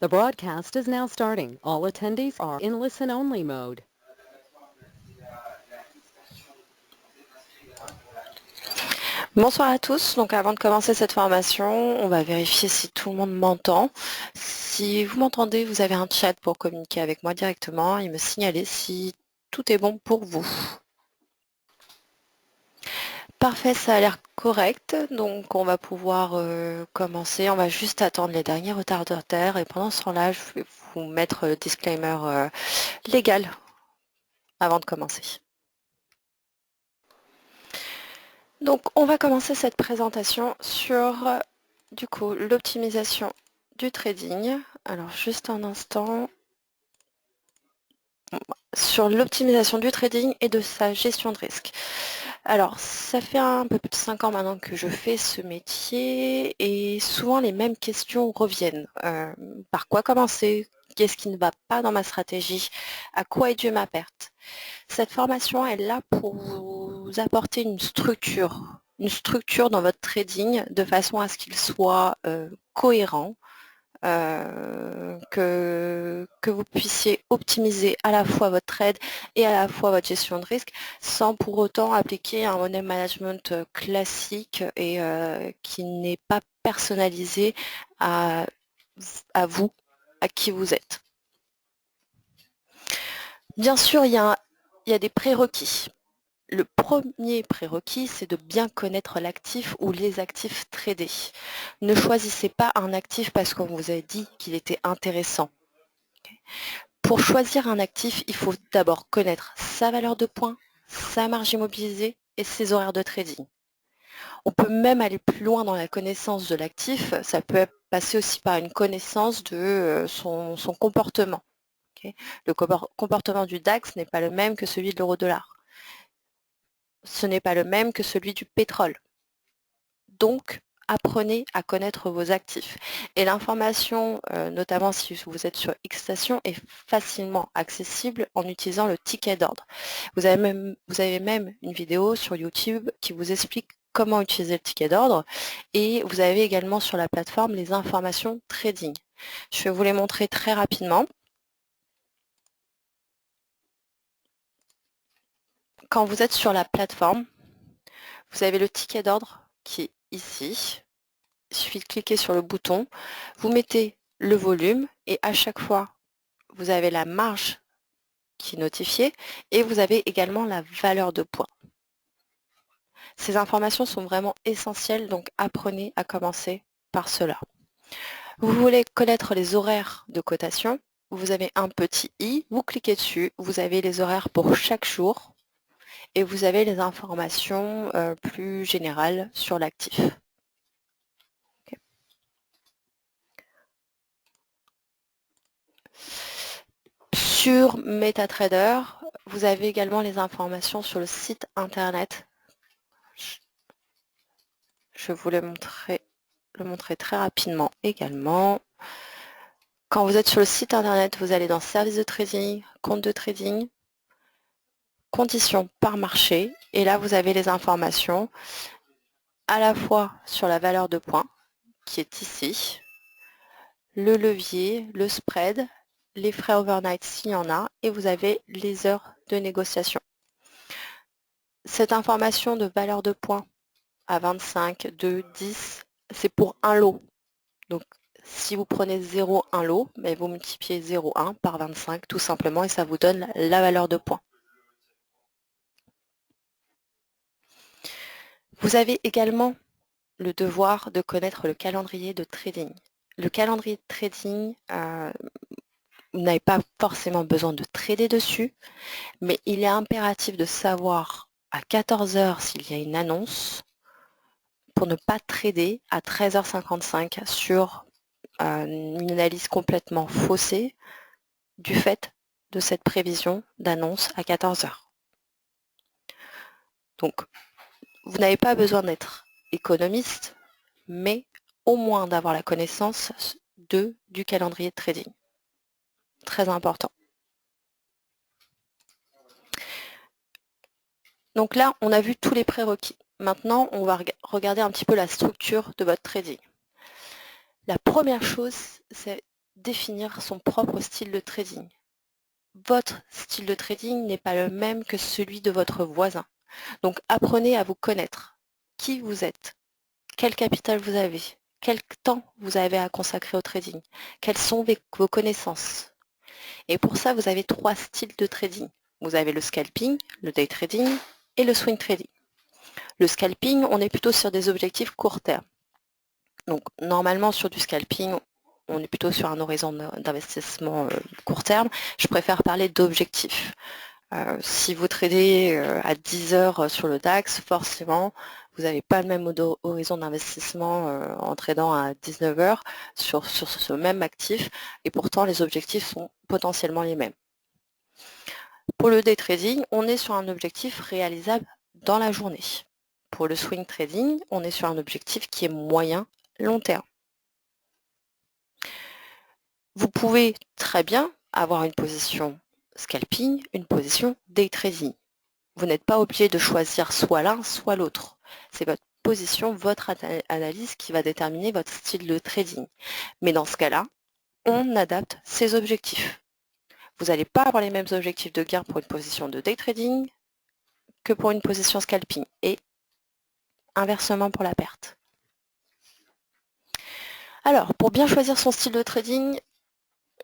The broadcast is now starting. All attendees are in listen-only mode. Bonsoir à tous. Donc avant de commencer cette formation, on va vérifier si tout le monde m'entend. Si vous m'entendez, vous avez un chat pour communiquer avec moi directement et me signaler si tout est bon pour vous. Parfait, ça a l'air correct. Donc on va pouvoir commencer. On va juste attendre les derniers retardataires et pendant ce temps-là, je vais vous mettre le disclaimer légal avant de commencer. Donc on va commencer cette présentation sur du coup l'optimisation du trading. Alors juste un instant. Sur l'optimisation du trading et de sa gestion de risque. Alors ça fait un peu plus de 5 ans maintenant que je fais ce métier et souvent les mêmes questions reviennent. Par quoi commencer? Qu'est-ce qui ne va pas dans ma stratégie? À quoi est due ma perte? Cette formation est là pour vous apporter une structure dans votre trading de façon à ce qu'il soit cohérent, que vous puissiez optimiser à la fois votre trade et à la fois votre gestion de risque sans pour autant appliquer un money management classique et qui n'est pas personnalisé à vous, à qui vous êtes. Bien sûr, il y a des prérequis. Le premier prérequis, c'est de bien connaître l'actif ou les actifs tradés. Ne choisissez pas un actif parce qu'on vous a dit qu'il était intéressant. Pour choisir un actif, il faut d'abord connaître sa valeur de points, sa marge immobilisée et ses horaires de trading. On peut même aller plus loin dans la connaissance de l'actif, ça peut passer aussi par une connaissance de son comportement. Le comportement du DAX n'est pas le même que celui de l'euro-dollar. Ce n'est pas le même que celui du pétrole. Donc, apprenez à connaître vos actifs. Et l'information, notamment si vous êtes sur Xstation, est facilement accessible en utilisant le ticket d'ordre. Vous avez même une vidéo sur YouTube qui vous explique comment utiliser le ticket d'ordre et vous avez également sur la plateforme les informations trading. Je vais vous les montrer très rapidement. Quand vous êtes sur la plateforme, vous avez le ticket d'ordre qui est ici. Il suffit de cliquer sur le bouton, vous mettez le volume et à chaque fois, vous avez la marge qui est notifiée et vous avez également la valeur de points. Ces informations sont vraiment essentielles, donc apprenez à commencer par cela. Vous voulez connaître les horaires de cotation, vous avez un petit i, vous cliquez dessus, vous avez les horaires pour chaque jour et vous avez les informations plus générales sur l'actif. Sur MetaTrader, vous avez également les informations sur le site internet. Je vais vous le montrer très rapidement également. Quand vous êtes sur le site internet, vous allez dans Services de trading, Compte de trading, Conditions par marché. Et là, vous avez les informations à la fois sur la valeur de points, qui est ici, le levier, le spread, les frais overnight s'il y en a, et vous avez les heures de négociation. Cette information de valeur de points à 25, 2, 10, c'est pour un lot. Donc si vous prenez 0, un lot, mais vous multipliez 0,1 par 25 tout simplement et ça vous donne la valeur de points. Vous avez également le devoir de connaître le calendrier de trading. Le calendrier de trading, vous n'avez pas forcément besoin de trader dessus, mais il est impératif de savoir à 14 heures s'il y a une annonce pour ne pas trader à 13h55 sur une analyse complètement faussée du fait de cette prévision d'annonce à 14 heures. Donc, vous n'avez pas besoin d'être économiste, mais au moins d'avoir la connaissance du calendrier de trading. Très important. Donc là, on a vu tous les prérequis. Maintenant, on va regarder un petit peu la structure de votre trading. La première chose, c'est définir son propre style de trading. Votre style de trading n'est pas le même que celui de votre voisin. Donc apprenez à vous connaître. Qui vous êtes? Quel capital vous avez? Quel temps vous avez à consacrer au trading? Quelles sont vos connaissances? Et pour ça, vous avez 3 styles de trading. Vous avez le scalping, le day trading et le swing trading. Le scalping, on est plutôt sur des objectifs court terme. Donc normalement sur du scalping, on est plutôt sur un horizon d'investissement court terme. Je préfère parler d'objectifs. Si vous tradez à 10 heures sur le DAX, forcément, vous n'avez pas le même horizon d'investissement en tradant à 19 heures sur ce même actif, et pourtant les objectifs sont potentiellement les mêmes. Pour le day trading, on est sur un objectif réalisable dans la journée. Pour le swing trading, on est sur un objectif qui est moyen, long terme. Vous pouvez très bien avoir une position scalping, une position day trading. Vous n'êtes pas obligé de choisir soit l'un, soit l'autre. C'est votre position, votre analyse qui va déterminer votre style de trading. Mais dans ce cas-là, on adapte ses objectifs. Vous n'allez pas avoir les mêmes objectifs de gain pour une position de day trading que pour une position scalping, et inversement pour la perte. Alors, pour bien choisir son style de trading,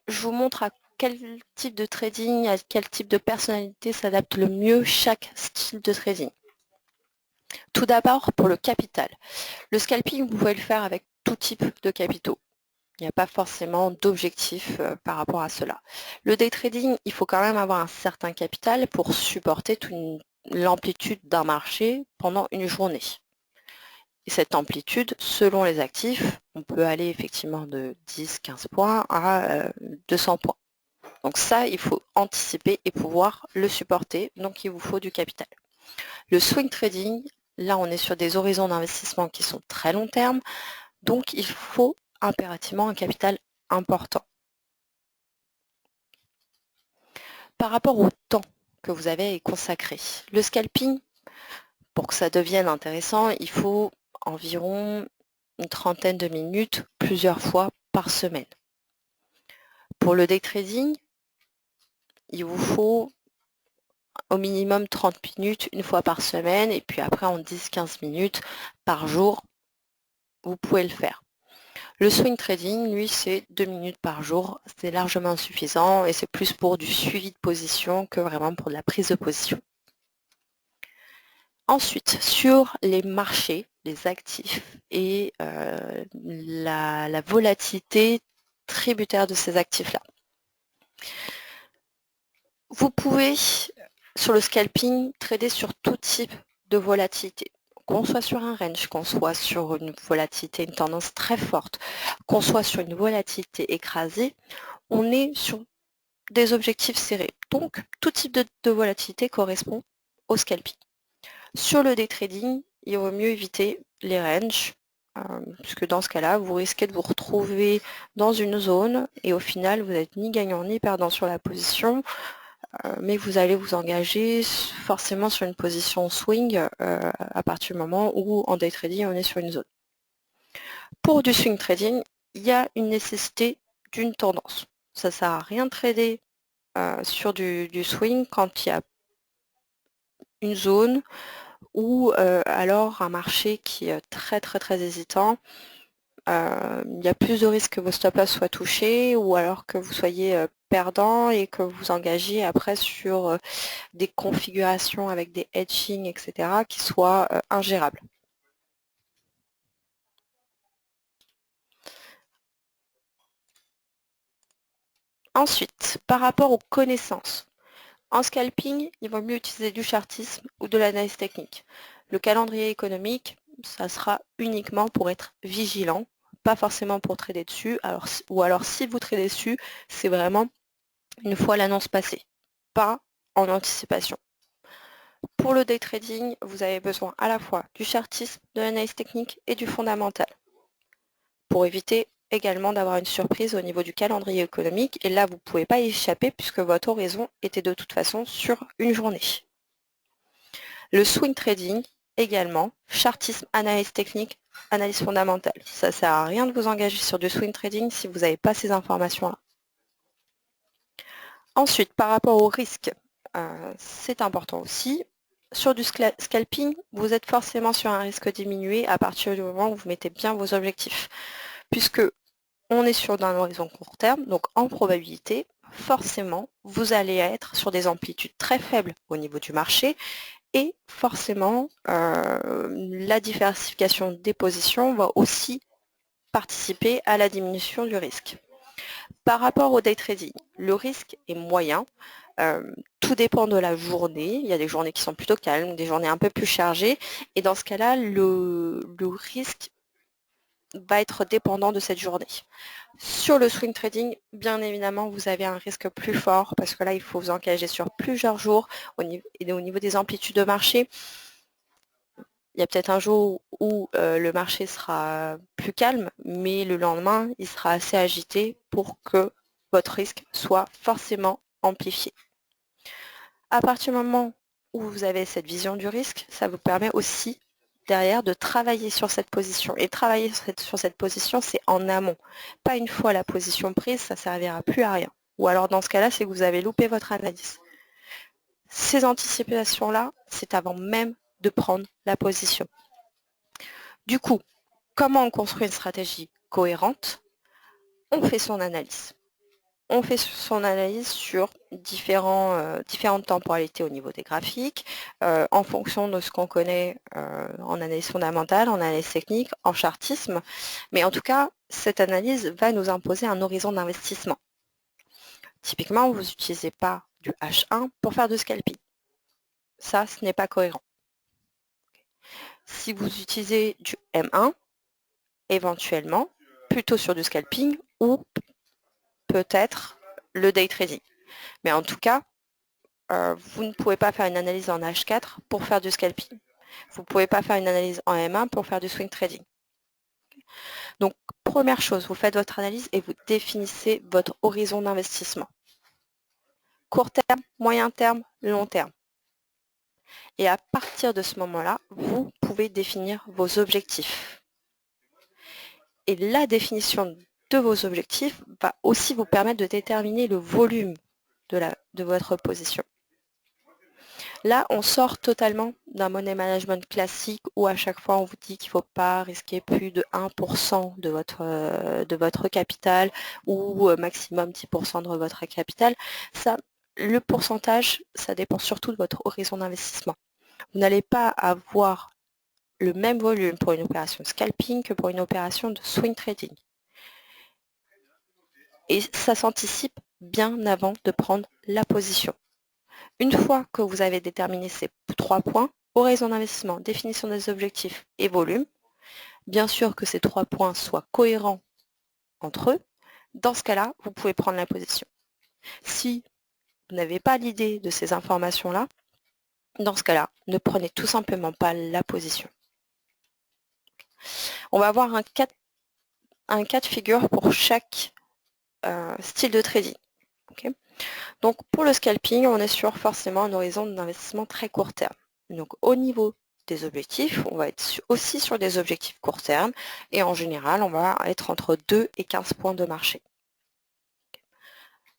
je vous montre à quel type de trading, à quel type de personnalité s'adapte le mieux chaque style de trading. Tout d'abord, pour le capital. Le scalping, vous pouvez le faire avec tout type de capitaux. Il n'y a pas forcément d'objectif par rapport à cela. Le day trading, il faut quand même avoir un certain capital pour supporter l'amplitude d'un marché pendant une journée. Et cette amplitude, selon les actifs, on peut aller effectivement de 10-15 points à 200 points. Donc ça, il faut anticiper et pouvoir le supporter, donc il vous faut du capital. Le swing trading, là on est sur des horizons d'investissement qui sont très long terme, donc il faut impérativement un capital important. Par rapport au temps que vous avez à y consacrer, le scalping, pour que ça devienne intéressant, il faut environ une trentaine de minutes, plusieurs fois par semaine. Pour le day trading, il vous faut au minimum 30 minutes une fois par semaine, et puis après en 10-15 minutes par jour, vous pouvez le faire. Le swing trading, lui, c'est 2 minutes par jour, c'est largement suffisant et c'est plus pour du suivi de position que vraiment pour de la prise de position. Ensuite, sur les marchés, les actifs et la volatilité tributaire de ces actifs-là. Vous pouvez, sur le scalping, trader sur tout type de volatilité. Qu'on soit sur un range, qu'on soit sur une volatilité, une tendance très forte, qu'on soit sur une volatilité écrasée, on est sur des objectifs serrés. Donc, tout type de volatilité correspond au scalping. Sur le day trading, il vaut mieux éviter les ranges, puisque dans ce cas-là, vous risquez de vous retrouver dans une zone et au final, vous n'êtes ni gagnant ni perdant sur la position, mais vous allez vous engager forcément sur une position swing à partir du moment où en day trading, on est sur une zone. Pour du swing trading, il y a une nécessité d'une tendance. Ça ne sert à rien de trader sur du swing quand il y a une zone ou alors un marché qui est très hésitant. Il y a plus de risques que vos stop-loss soient touchés ou alors que vous soyez perdant et que vous engagiez après sur des configurations avec des hedging, etc. qui soient ingérables. Ensuite, par rapport aux connaissances, en scalping, il vaut mieux utiliser du chartisme ou de l'analyse technique. Le calendrier économique, ça sera uniquement pour être vigilant, pas forcément pour trader dessus, ou alors si vous tradez dessus, c'est vraiment une fois l'annonce passée, pas en anticipation. Pour le day trading, vous avez besoin à la fois du chartisme, de l'analyse technique et du fondamental, pour éviter également d'avoir une surprise au niveau du calendrier économique, et là vous ne pouvez pas y échapper puisque votre horizon était de toute façon sur une journée. Le swing trading également, chartisme, analyse technique, analyse fondamentale. Ça ne sert à rien de vous engager sur du swing trading si vous n'avez pas ces informations-là. Ensuite, par rapport au risque, c'est important aussi. Sur du scalping, vous êtes forcément sur un risque diminué à partir du moment où vous mettez bien vos objectifs. Puisque on est sur un horizon court terme, donc en probabilité, forcément, vous allez être sur des amplitudes très faibles au niveau du marché et forcément, la diversification des positions va aussi participer à la diminution du risque. Par rapport au day trading, le risque est moyen. Tout dépend de la journée. Il y a des journées qui sont plutôt calmes, des journées un peu plus chargées. Et dans ce cas-là, le risque va être dépendant de cette journée. Sur le swing trading, bien évidemment, vous avez un risque plus fort parce que là, il faut vous engager sur plusieurs jours et au niveau des amplitudes de marché. Il y a peut-être un jour où le marché sera plus calme, mais le lendemain, il sera assez agité pour que votre risque soit forcément amplifié. À partir du moment où vous avez cette vision du risque, ça vous permet aussi derrière de travailler sur cette position. Et travailler sur cette position, c'est en amont. Pas une fois la position prise, ça ne servira plus à rien. Ou alors dans ce cas-là, c'est que vous avez loupé votre analyse. Ces anticipations-là, c'est avant même de prendre la position. Du coup, comment on construit une stratégie cohérente? On fait son analyse. On fait son analyse sur différentes temporalités au niveau des graphiques, en fonction de ce qu'on connaît en analyse fondamentale, en analyse technique, en chartisme. Mais en tout cas, cette analyse va nous imposer un horizon d'investissement. Typiquement, vous n'utilisez pas du H1 pour faire de scalping. Ça, ce n'est pas cohérent. Si vous utilisez du M1, éventuellement, plutôt sur du scalping ou peut-être le day trading. Mais en tout cas, vous ne pouvez pas faire une analyse en H4 pour faire du scalping. Vous ne pouvez pas faire une analyse en M1 pour faire du swing trading. Donc, première chose, vous faites votre analyse et vous définissez votre horizon d'investissement. Court terme, moyen terme, long terme. Et à partir de ce moment-là, vous pouvez définir vos objectifs. Et la définition de vos objectifs va aussi vous permettre de déterminer le volume de votre position. Là, on sort totalement d'un money management classique où à chaque fois on vous dit qu'il ne faut pas risquer plus de 1% de votre capital ou maximum 10% de votre capital. Ça, le pourcentage, ça dépend surtout de votre horizon d'investissement. Vous n'allez pas avoir le même volume pour une opération scalping que pour une opération de swing trading. Et ça s'anticipe bien avant de prendre la position. Une fois que vous avez déterminé ces 3 points, horizon d'investissement, définition des objectifs et volume, bien sûr que ces 3 points soient cohérents entre eux, dans ce cas-là, vous pouvez prendre la position. Si vous n'avez pas l'idée de ces informations-là, dans ce cas-là, ne prenez tout simplement pas la position. On va avoir un cas de figure pour chaque style de trading. Okay. Donc pour le scalping, on est sur forcément un horizon d'investissement très court terme. Donc au niveau des objectifs, on va être aussi sur des objectifs court terme et en général, on va être entre 2 et 15 points de marché.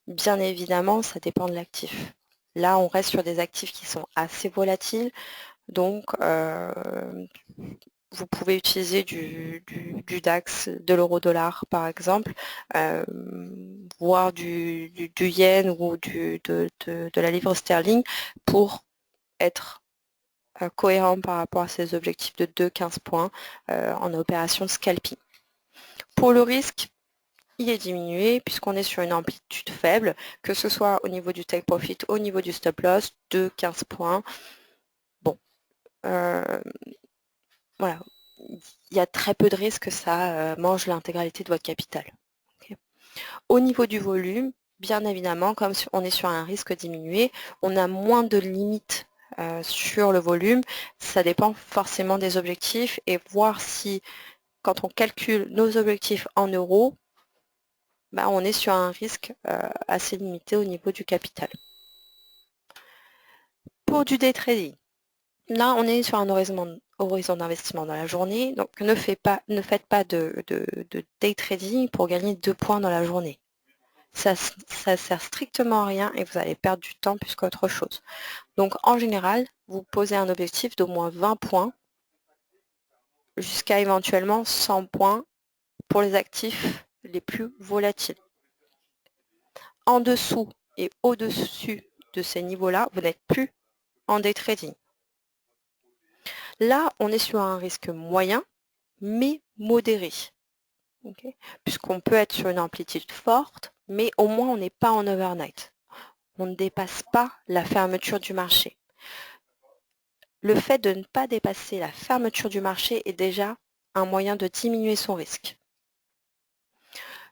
Bien évidemment, ça dépend de l'actif. Là, on reste sur des actifs qui sont assez volatiles, donc vous pouvez utiliser du DAX, de l'euro-dollar par exemple, voire du yen ou de la livre sterling pour être cohérent par rapport à ces objectifs de 2-15 points en opération scalping. Pour le risque, il est diminué puisqu'on est sur une amplitude faible, que ce soit au niveau du take profit, au niveau du stop loss, 2-15 points. Bon, voilà, il y a très peu de risques que ça mange l'intégralité de votre capital. Okay. Au niveau du volume, bien évidemment, comme on est sur un risque diminué, on a moins de limites sur le volume. Ça dépend forcément des objectifs et voir si, quand on calcule nos objectifs en euros, bah, on est sur un risque assez limité au niveau du capital. Pour du day trading, là, on est sur un horizon d'investissement dans la journée. Donc ne faites pas de day trading pour gagner 2 points dans la journée. Ça sert strictement à rien et vous allez perdre du temps plus qu'autre chose. Donc en général, vous posez un objectif d'au moins 20 points jusqu'à éventuellement 100 points pour les actifs les plus volatiles. En dessous et au-dessus de ces niveaux-là, vous n'êtes plus en day trading. Là, on est sur un risque moyen, mais modéré. Okay, puisqu'on peut être sur une amplitude forte, mais au moins on n'est pas en overnight. On ne dépasse pas la fermeture du marché. Le fait de ne pas dépasser la fermeture du marché est déjà un moyen de diminuer son risque.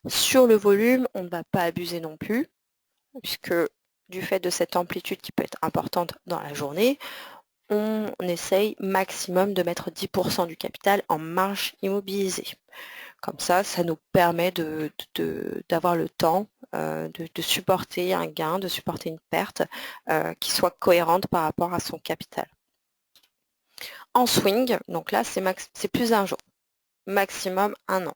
Sur le volume, on ne va pas abuser non plus, puisque du fait de cette amplitude qui peut être importante dans la journée, on essaye maximum de mettre 10% du capital en marge immobilisée. Comme ça nous permet d'avoir le temps de supporter un gain, de supporter une perte qui soit cohérente par rapport à son capital. En swing, donc là c'est plus un jour, maximum un an.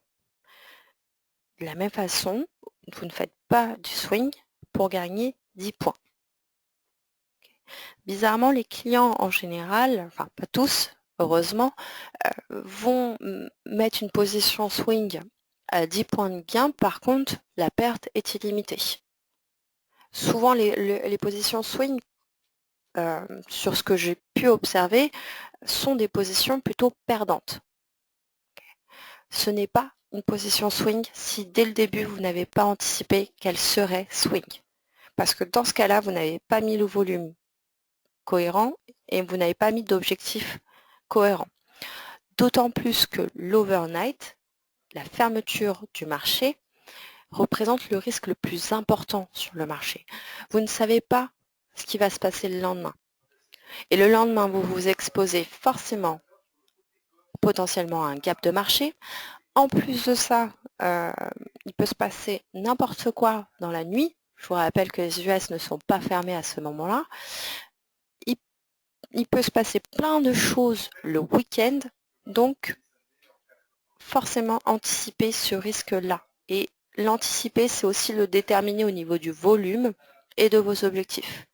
De la même façon, vous ne faites pas du swing pour gagner 10 points. Bizarrement, les clients en général, enfin pas tous, heureusement, vont mettre une position swing à 10 points de gain. Par contre, la perte est illimitée. Souvent, les positions swing, sur ce que j'ai pu observer, sont des positions plutôt perdantes. Ce n'est pas une position swing si dès le début, vous n'avez pas anticipé qu'elle serait swing. Parce que dans ce cas-là, vous n'avez pas mis le volume cohérent et vous n'avez pas mis d'objectif cohérent. D'autant plus que l'overnight, la fermeture du marché, représente le risque le plus important sur le marché. Vous ne savez pas ce qui va se passer le lendemain. Et le lendemain, vous vous exposez forcément potentiellement à un gap de marché. En plus de ça, il peut se passer n'importe quoi dans la nuit. Je vous rappelle que les US ne sont pas fermés à ce moment-là. Il peut se passer plein de choses le week-end, donc forcément anticiper ce risque-là. Et l'anticiper, c'est aussi le déterminer au niveau du volume et de vos objectifs.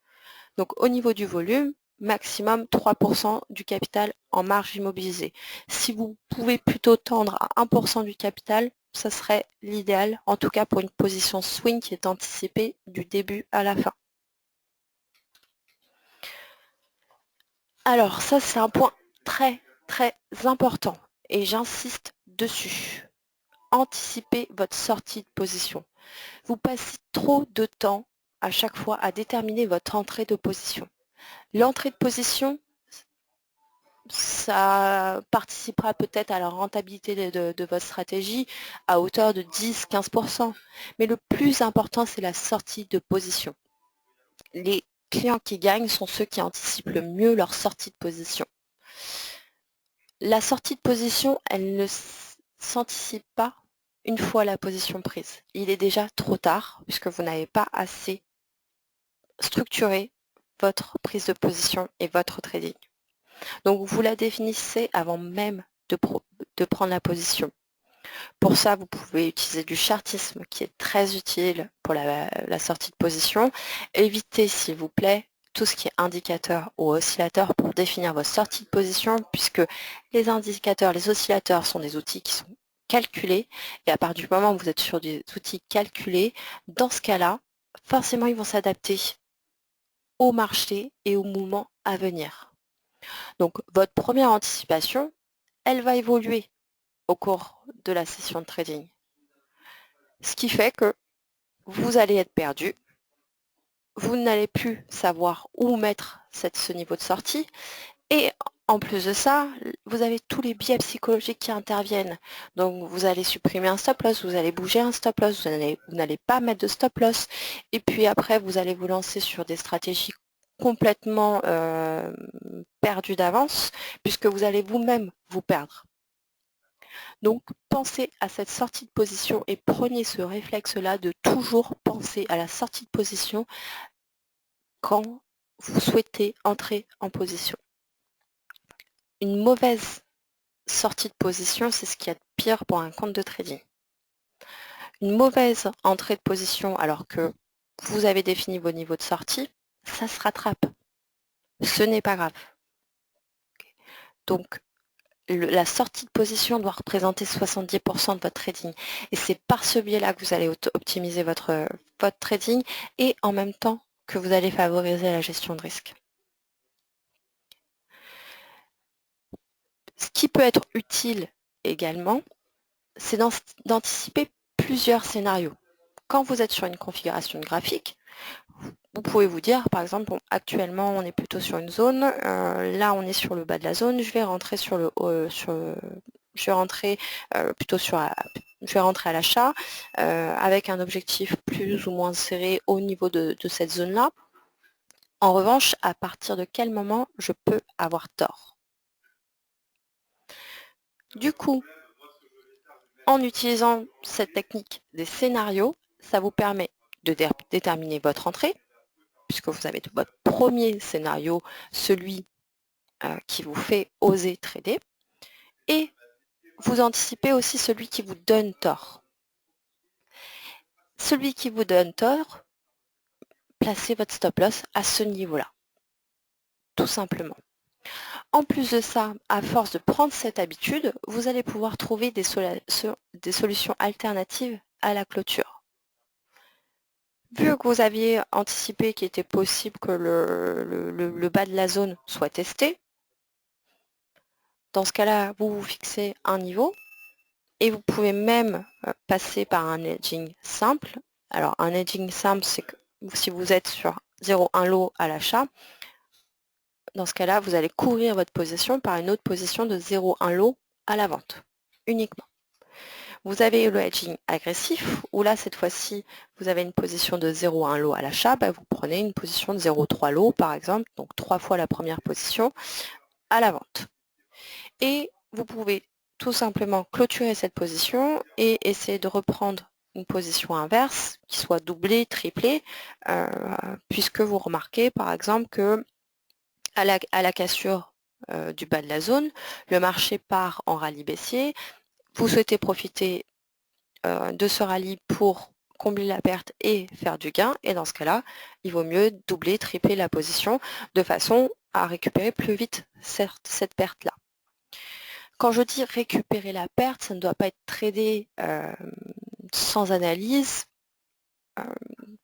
Donc au niveau du volume, maximum 3% du capital en marge immobilisée. Si vous pouvez plutôt tendre à 1% du capital, ça serait l'idéal, en tout cas pour une position swing qui est anticipée du début à la fin. Alors ça, c'est un point très très important et j'insiste dessus. Anticipez votre sortie de position. Vous passez trop de temps à chaque fois à déterminer votre entrée de position. L'entrée de position, ça participera peut-être à la rentabilité de votre stratégie à hauteur de 10-15%. Mais le plus important, c'est la sortie de position. Les clients qui gagnent sont ceux qui anticipent le mieux leur sortie de position. La sortie de position, elle ne s'anticipe pas une fois la position prise. Il est déjà trop tard puisque vous n'avez pas assez structuré votre prise de position et votre trading. Donc vous la définissez avant même de prendre la position. Pour ça, vous pouvez utiliser du chartisme qui est très utile pour la sortie de position. Évitez, s'il vous plaît, tout ce qui est indicateur ou oscillateur pour définir votre sortie de position, puisque les indicateurs, les oscillateurs sont des outils qui sont calculés, et à partir du moment où vous êtes sur des outils calculés, dans ce cas-là, forcément, ils vont s'adapter au marché et au mouvement à venir. Donc, votre première anticipation, elle va évoluer au cours de la session de trading. Ce qui fait que vous allez être perdu, vous n'allez plus savoir où mettre ce niveau de sortie, et en plus de ça, vous avez tous les biais psychologiques qui interviennent. Donc vous allez supprimer un stop loss, vous allez bouger un stop loss, vous n'allez pas mettre de stop loss, et puis après vous allez vous lancer sur des stratégies complètement perdues d'avance, puisque vous allez vous-même vous perdre. Donc pensez à cette sortie de position et prenez ce réflexe-là de toujours penser à la sortie de position quand vous souhaitez entrer en position. une mauvaise sortie de position, c'est ce qu'il y a de pire pour un compte de trading. Une mauvaise entrée de position alors que vous avez défini vos niveaux de sortie, ça se rattrape. Ce n'est pas grave. Donc, la sortie de position doit représenter 70% de votre trading. Et c'est par ce biais-là que vous allez optimiser votre trading et en même temps que vous allez favoriser la gestion de risque. Ce qui peut être utile également, c'est d'anticiper plusieurs scénarios. Quand vous êtes sur une configuration graphique, vous pouvez vous dire, par exemple, bon, actuellement on est plutôt sur une zone, là on est sur le bas de la zone, je vais rentrer sur le je vais rentrer plutôt je vais rentrer à l'achat avec un objectif plus ou moins serré au niveau de cette zone-là. En revanche, à partir de quel moment je peux avoir tort? Du coup, en utilisant cette technique des scénarios, ça vous permet de déterminer votre entrée, puisque vous avez votre premier scénario, celui qui vous fait oser trader, et vous anticipez aussi celui qui vous donne tort. Celui qui vous donne tort, placez votre stop loss à ce niveau-là, tout simplement. En plus de ça, à force de prendre cette habitude, vous allez pouvoir trouver des solutions alternatives à la clôture. Vu que vous aviez anticipé qu'il était possible que le bas de la zone soit testé, dans ce cas-là, vous vous fixez un niveau et vous pouvez même passer par un hedging simple. Alors un hedging simple, c'est que si vous êtes sur 0,1 lot à l'achat, dans ce cas-là, vous allez couvrir votre position par une autre position de 0,1 lot à la vente, uniquement. Vous avez le hedging agressif, où là, cette fois-ci, vous avez une position de 0,1 lot à l'achat, vous prenez une position de 0,3 lot, par exemple, donc 3 fois la première position à la vente. Et vous pouvez tout simplement clôturer cette position et essayer de reprendre une position inverse, qui soit doublée, triplée, puisque vous remarquez, par exemple, que à la cassure du bas de la zone, le marché part en rallye baissier. Vous souhaitez profiter de ce rallye pour combler la perte et faire du gain. Et dans ce cas-là, il vaut mieux doubler, tripler la position de façon à récupérer plus vite cette perte-là. Quand je dis récupérer la perte, ça ne doit pas être tradé sans analyse,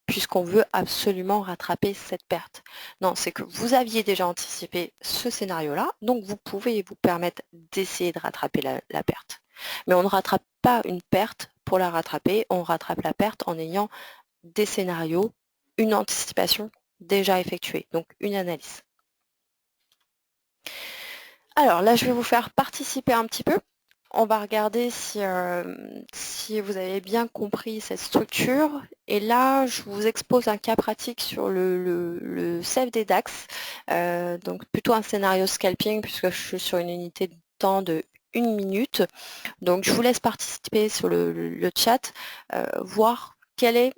puisqu'on veut absolument rattraper cette perte. Non, c'est que vous aviez déjà anticipé ce scénario-là, donc vous pouvez vous permettre d'essayer de rattraper la perte. Mais on ne rattrape pas une perte pour la rattraper, on rattrape la perte en ayant des scénarios, une anticipation déjà effectuée, donc une analyse. Alors là, je vais vous faire participer un petit peu. On va regarder si vous avez bien compris cette structure. Et là, je vous expose un cas pratique sur le CFD DAX. Donc plutôt un scénario scalping puisque je suis sur une unité de temps de 1 minute. Donc je vous laisse participer sur le chat, voir quel est,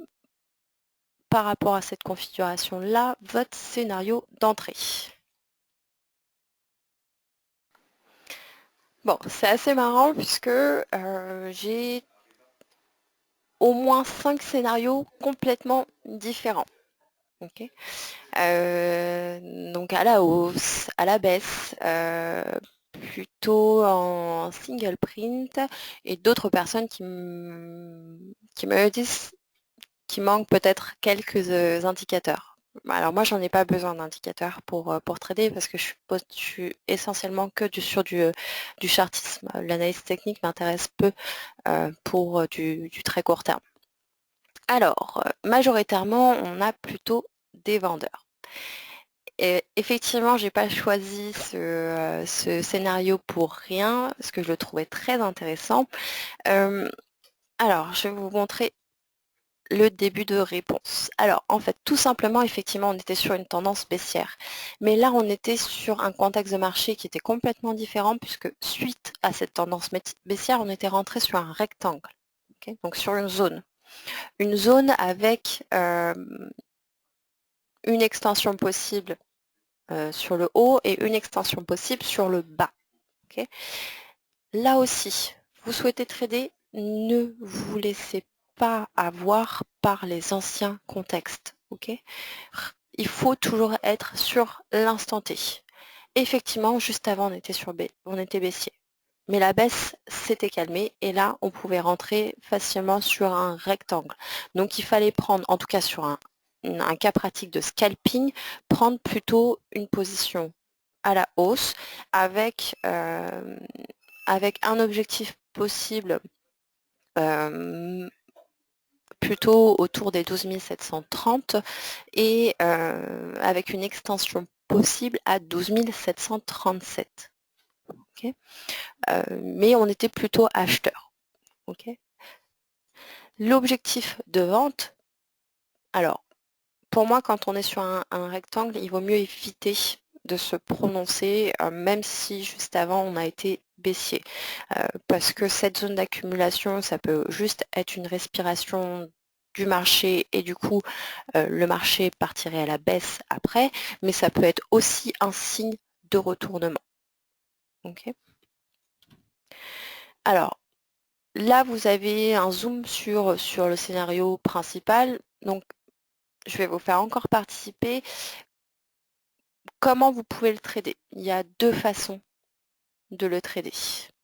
par rapport à cette configuration-là, votre scénario d'entrée. Bon, c'est assez marrant puisque j'ai au moins 5 scénarios complètement différents. Okay. Donc à la hausse, à la baisse, plutôt en single print, et d'autres personnes qui me disent qu'il manque peut-être quelques indicateurs. Alors moi, j'en ai pas besoin d'indicateurs pour trader parce que je suis essentiellement que sur du chartisme. L'analyse technique m'intéresse peu pour du très court terme. Alors, majoritairement, on a plutôt des vendeurs. Et effectivement, j'ai pas choisi ce scénario pour rien, parce que je le trouvais très intéressant. Alors, je vais vous montrer le début de réponse. Alors, en fait, tout simplement, effectivement, on était sur une tendance baissière. Mais là, on était sur un contexte de marché qui était complètement différent, puisque suite à cette tendance baissière, on était rentré sur un rectangle. Okay, donc sur une zone. Une zone avec une extension possible sur le haut et une extension possible sur le bas. Okay. Là aussi, vous souhaitez trader, ne vous laissez pas avoir par les anciens contextes. Okay. Il faut toujours être sur l'instant T. Effectivement, juste avant, on était baissier. Mais la baisse s'était calmée et là, on pouvait rentrer facilement sur un rectangle. Donc, il fallait prendre, en tout cas sur un cas pratique de scalping, prendre plutôt une position à la hausse avec un objectif possible plutôt autour des 12 730 et avec une extension possible à 12 737. Okay. Mais on était plutôt acheteur. Okay. L'objectif de vente, alors pour moi quand on est sur un rectangle, il vaut mieux éviter de se prononcer, même si juste avant on a été baissier. Parce que cette zone d'accumulation, ça peut juste être une respiration du marché et du coup le marché partirait à la baisse après, mais ça peut être aussi un signe de retournement. Okay. Alors, là, vous avez un zoom sur le scénario principal. Donc, je vais vous faire encore participer. Comment vous pouvez le trader? Il y a deux façons de le trader.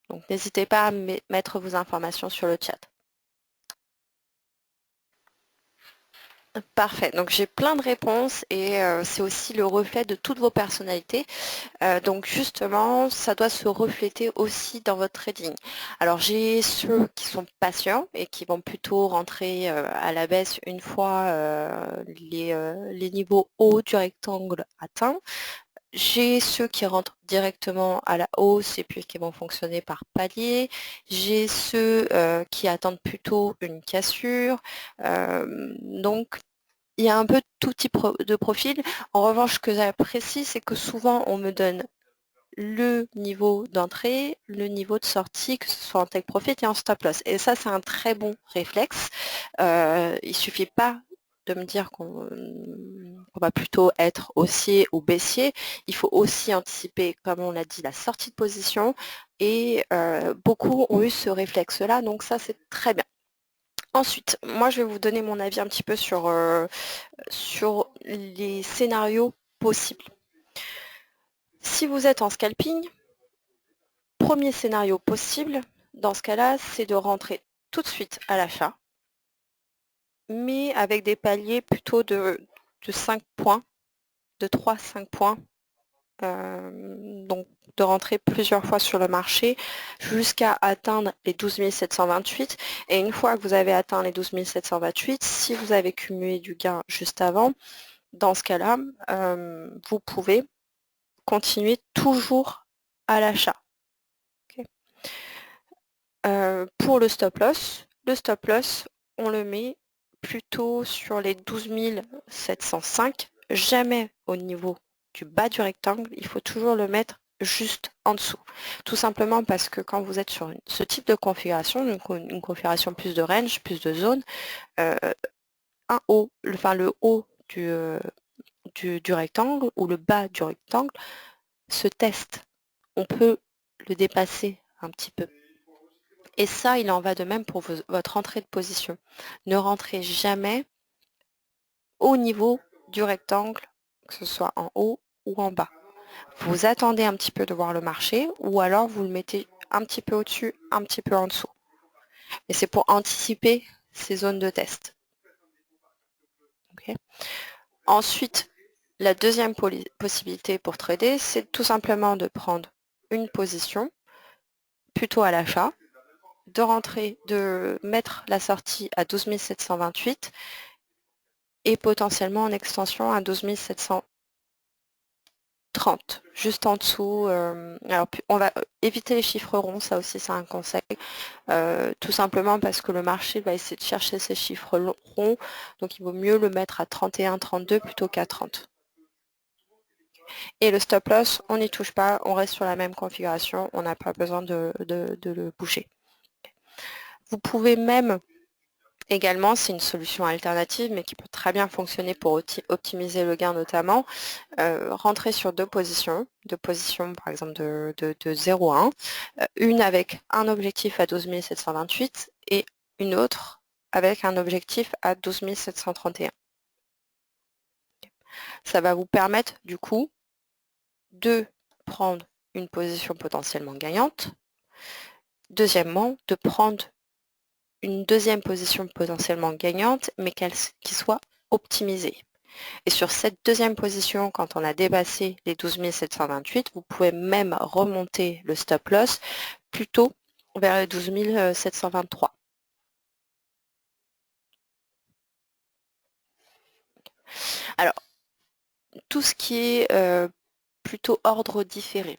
Donc, n'hésitez pas à mettre vos informations sur le chat. Parfait. Donc, j'ai plein de réponses et c'est aussi le reflet de toutes vos personnalités. Donc justement, ça doit se refléter aussi dans votre trading. Alors j'ai ceux qui sont patients et qui vont plutôt rentrer à la baisse une fois les niveaux hauts du rectangle atteints. J'ai ceux qui rentrent directement à la hausse et puis qui vont fonctionner par palier. J'ai ceux qui attendent plutôt une cassure. Donc il y a un peu tout type de profil. En revanche, ce que j'apprécie, c'est que souvent on me donne le niveau d'entrée, le niveau de sortie, que ce soit en take profit et en stop loss. Et ça, c'est un très bon réflexe. Il ne suffit pas de me dire qu'on va plutôt être haussier ou baissier. Il faut aussi anticiper, comme on l'a dit, la sortie de position. Et beaucoup ont eu ce réflexe-là, donc ça, c'est très bien. Ensuite, moi, je vais vous donner mon avis un petit peu sur les scénarios possibles. Si vous êtes en scalping, premier scénario possible, dans ce cas-là, c'est de rentrer tout de suite à l'achat, mais avec des paliers plutôt de 5 points, de 3-5 points, donc de rentrer plusieurs fois sur le marché jusqu'à atteindre les 12 728. Et une fois que vous avez atteint les 12 728, si vous avez cumulé du gain juste avant, dans ce cas-là, vous pouvez continuer toujours à l'achat. Okay. Pour le stop loss, on le met plutôt sur les 12 705, jamais au niveau du bas du rectangle, il faut toujours le mettre juste en dessous. Tout simplement parce que quand vous êtes sur ce type de configuration, une configuration plus de range, plus de zone, le haut du rectangle ou le bas du rectangle se teste. On peut le dépasser un petit peu. Et ça, il en va de même pour votre entrée de position. Ne rentrez jamais au niveau du rectangle, que ce soit en haut ou en bas. Vous attendez un petit peu de voir le marché ou alors vous le mettez un petit peu au-dessus, un petit peu en dessous. Et c'est pour anticiper ces zones de test. Okay. Ensuite, la deuxième possibilité pour trader, c'est tout simplement de prendre une position plutôt à l'achat, de mettre la sortie à 12 728 et potentiellement en extension à 12 730, juste en dessous. Alors, on va éviter les chiffres ronds, ça aussi c'est un conseil, tout simplement parce que le marché va essayer de chercher ces chiffres ronds, donc il vaut mieux le mettre à 31, 32 plutôt qu'à 30. Et le stop loss, on n'y touche pas, on reste sur la même configuration, on n'a pas besoin de le bouger. Vous pouvez même Également, c'est une solution alternative, mais qui peut très bien fonctionner pour optimiser le gain notamment. Rentrer sur deux positions par exemple de 0 à 1, une avec un objectif à 12 728 et une autre avec un objectif à 12 731. Ça va vous permettre du coup de prendre une position potentiellement gagnante. Deuxièmement, de prendre une deuxième position potentiellement gagnante, mais qui soit optimisée. Et sur cette deuxième position, quand on a dépassé les 12 728, vous pouvez même remonter le stop loss plutôt vers les 12 723. Alors, tout ce qui est plutôt ordre différé,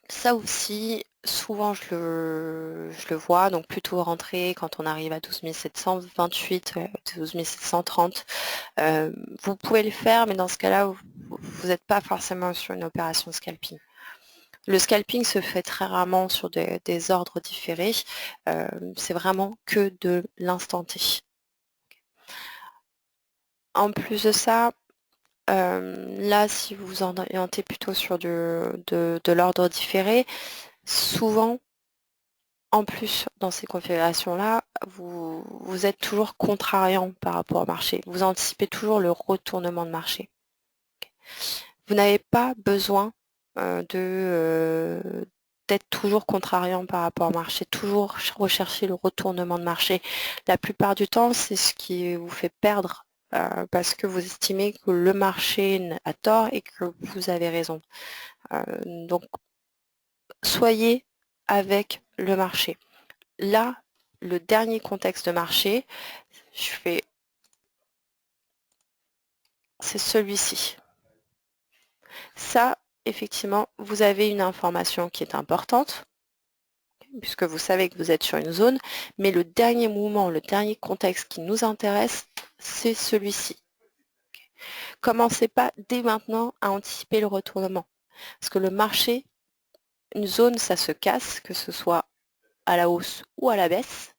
ça aussi, souvent je le vois, donc plutôt rentrer quand on arrive à 12 728, 12 730. Vous pouvez le faire, mais dans ce cas-là, vous n'êtes pas forcément sur une opération scalping. Le scalping se fait très rarement sur des ordres différés. C'est vraiment que de l'instant T. En plus de ça, là, si vous vous orientez plutôt sur de l'ordre différé, souvent, en plus, dans ces configurations-là, vous êtes toujours contrariant par rapport au marché. Vous anticipez toujours le retournement de marché. Vous n'avez pas besoin d'être toujours contrariant par rapport au marché, toujours rechercher le retournement de marché. La plupart du temps, c'est ce qui vous fait perdre parce que vous estimez que le marché a tort et que vous avez raison. Donc, soyez avec le marché. Là, le dernier contexte de marché, c'est celui-ci. Ça, effectivement, vous avez une information qui est importante, puisque vous savez que vous êtes sur une zone, mais le dernier mouvement, le dernier contexte qui nous intéresse, c'est celui-ci. Commencez pas dès maintenant à anticiper le retournement, parce que le marché, une zone, ça se casse, que ce soit à la hausse ou à la baisse.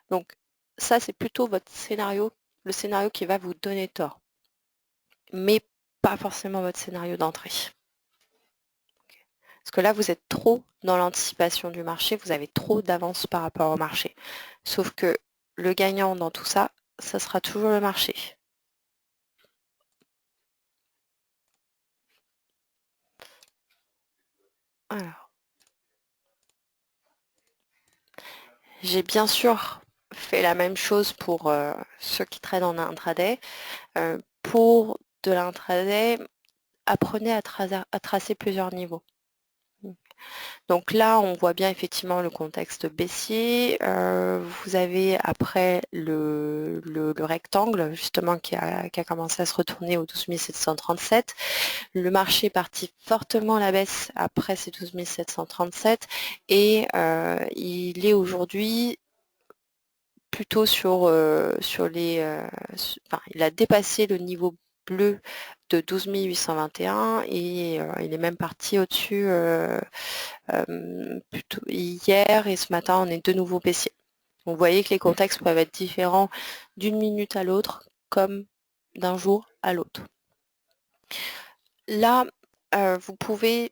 Donc ça, c'est plutôt votre scénario, le scénario qui va vous donner tort, mais pas forcément votre scénario d'entrée. Parce que là, vous êtes trop dans l'anticipation du marché, vous avez trop d'avance par rapport au marché. Sauf que le gagnant dans tout ça, ça sera toujours le marché. Alors, j'ai bien sûr fait la même chose pour ceux qui traitent en intraday. Pour de l'intraday, apprenez à tracer plusieurs niveaux. Donc là, on voit bien effectivement le contexte baissier. Vous avez après le rectangle, justement, qui a commencé à se retourner au 12 737. Le marché est parti fortement à la baisse après ces 12 737 et il est aujourd'hui plutôt sur les... enfin, il a dépassé le niveau bleu de 12 821 et il est même parti au-dessus plutôt hier et ce matin on est de nouveau baissier. Vous voyez que les contextes peuvent être différents d'une minute à l'autre comme d'un jour à l'autre. Là, vous pouvez,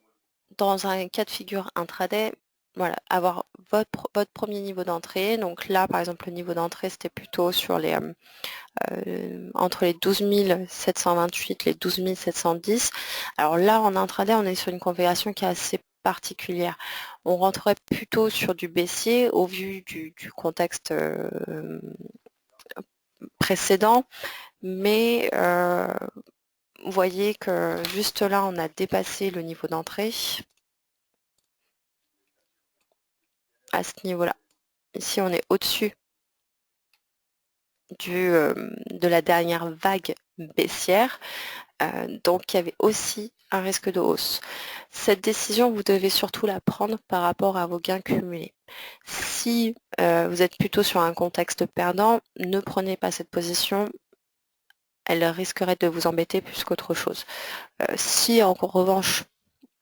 dans un cas de figure intraday, voilà, avoir votre premier niveau d'entrée. Donc là, par exemple, le niveau d'entrée, c'était plutôt sur les entre les 12 728 et les 12 710. Alors là, en intraday, on est sur une configuration qui est assez particulière. On rentrerait plutôt sur du baissier au vu du contexte précédent, mais vous voyez que juste là, on a dépassé le niveau d'entrée à ce niveau-là. Ici, on est au-dessus de la dernière vague baissière. Donc, il y avait aussi un risque de hausse. Cette décision, vous devez surtout la prendre par rapport à vos gains cumulés. Si vous êtes plutôt sur un contexte perdant, ne prenez pas cette position. Elle risquerait de vous embêter plus qu'autre chose. Si en revanche,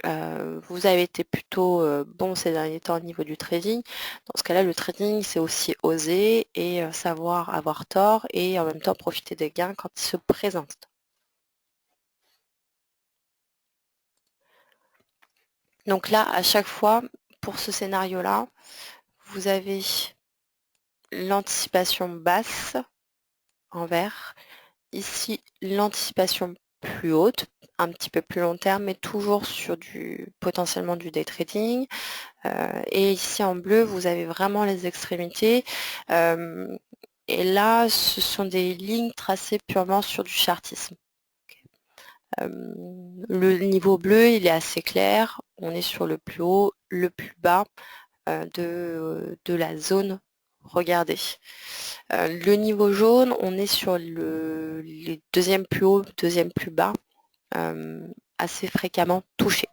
vous avez été plutôt bon ces derniers temps au niveau du trading. Dans ce cas-là, le trading, c'est aussi oser et savoir avoir tort et en même temps profiter des gains quand ils se présentent. Donc là, à chaque fois, pour ce scénario-là, vous avez l'anticipation basse en vert. Ici, l'anticipation plus haute, un petit peu plus long terme, mais toujours sur potentiellement du day trading. Et ici en bleu, vous avez vraiment les extrémités. Et là, ce sont des lignes tracées purement sur du chartisme. Le niveau bleu, il est assez clair. On est sur le plus haut, le plus bas de la zone regardée. Le niveau jaune, on est sur les deuxième plus haut, deuxième plus bas, assez fréquemment touché.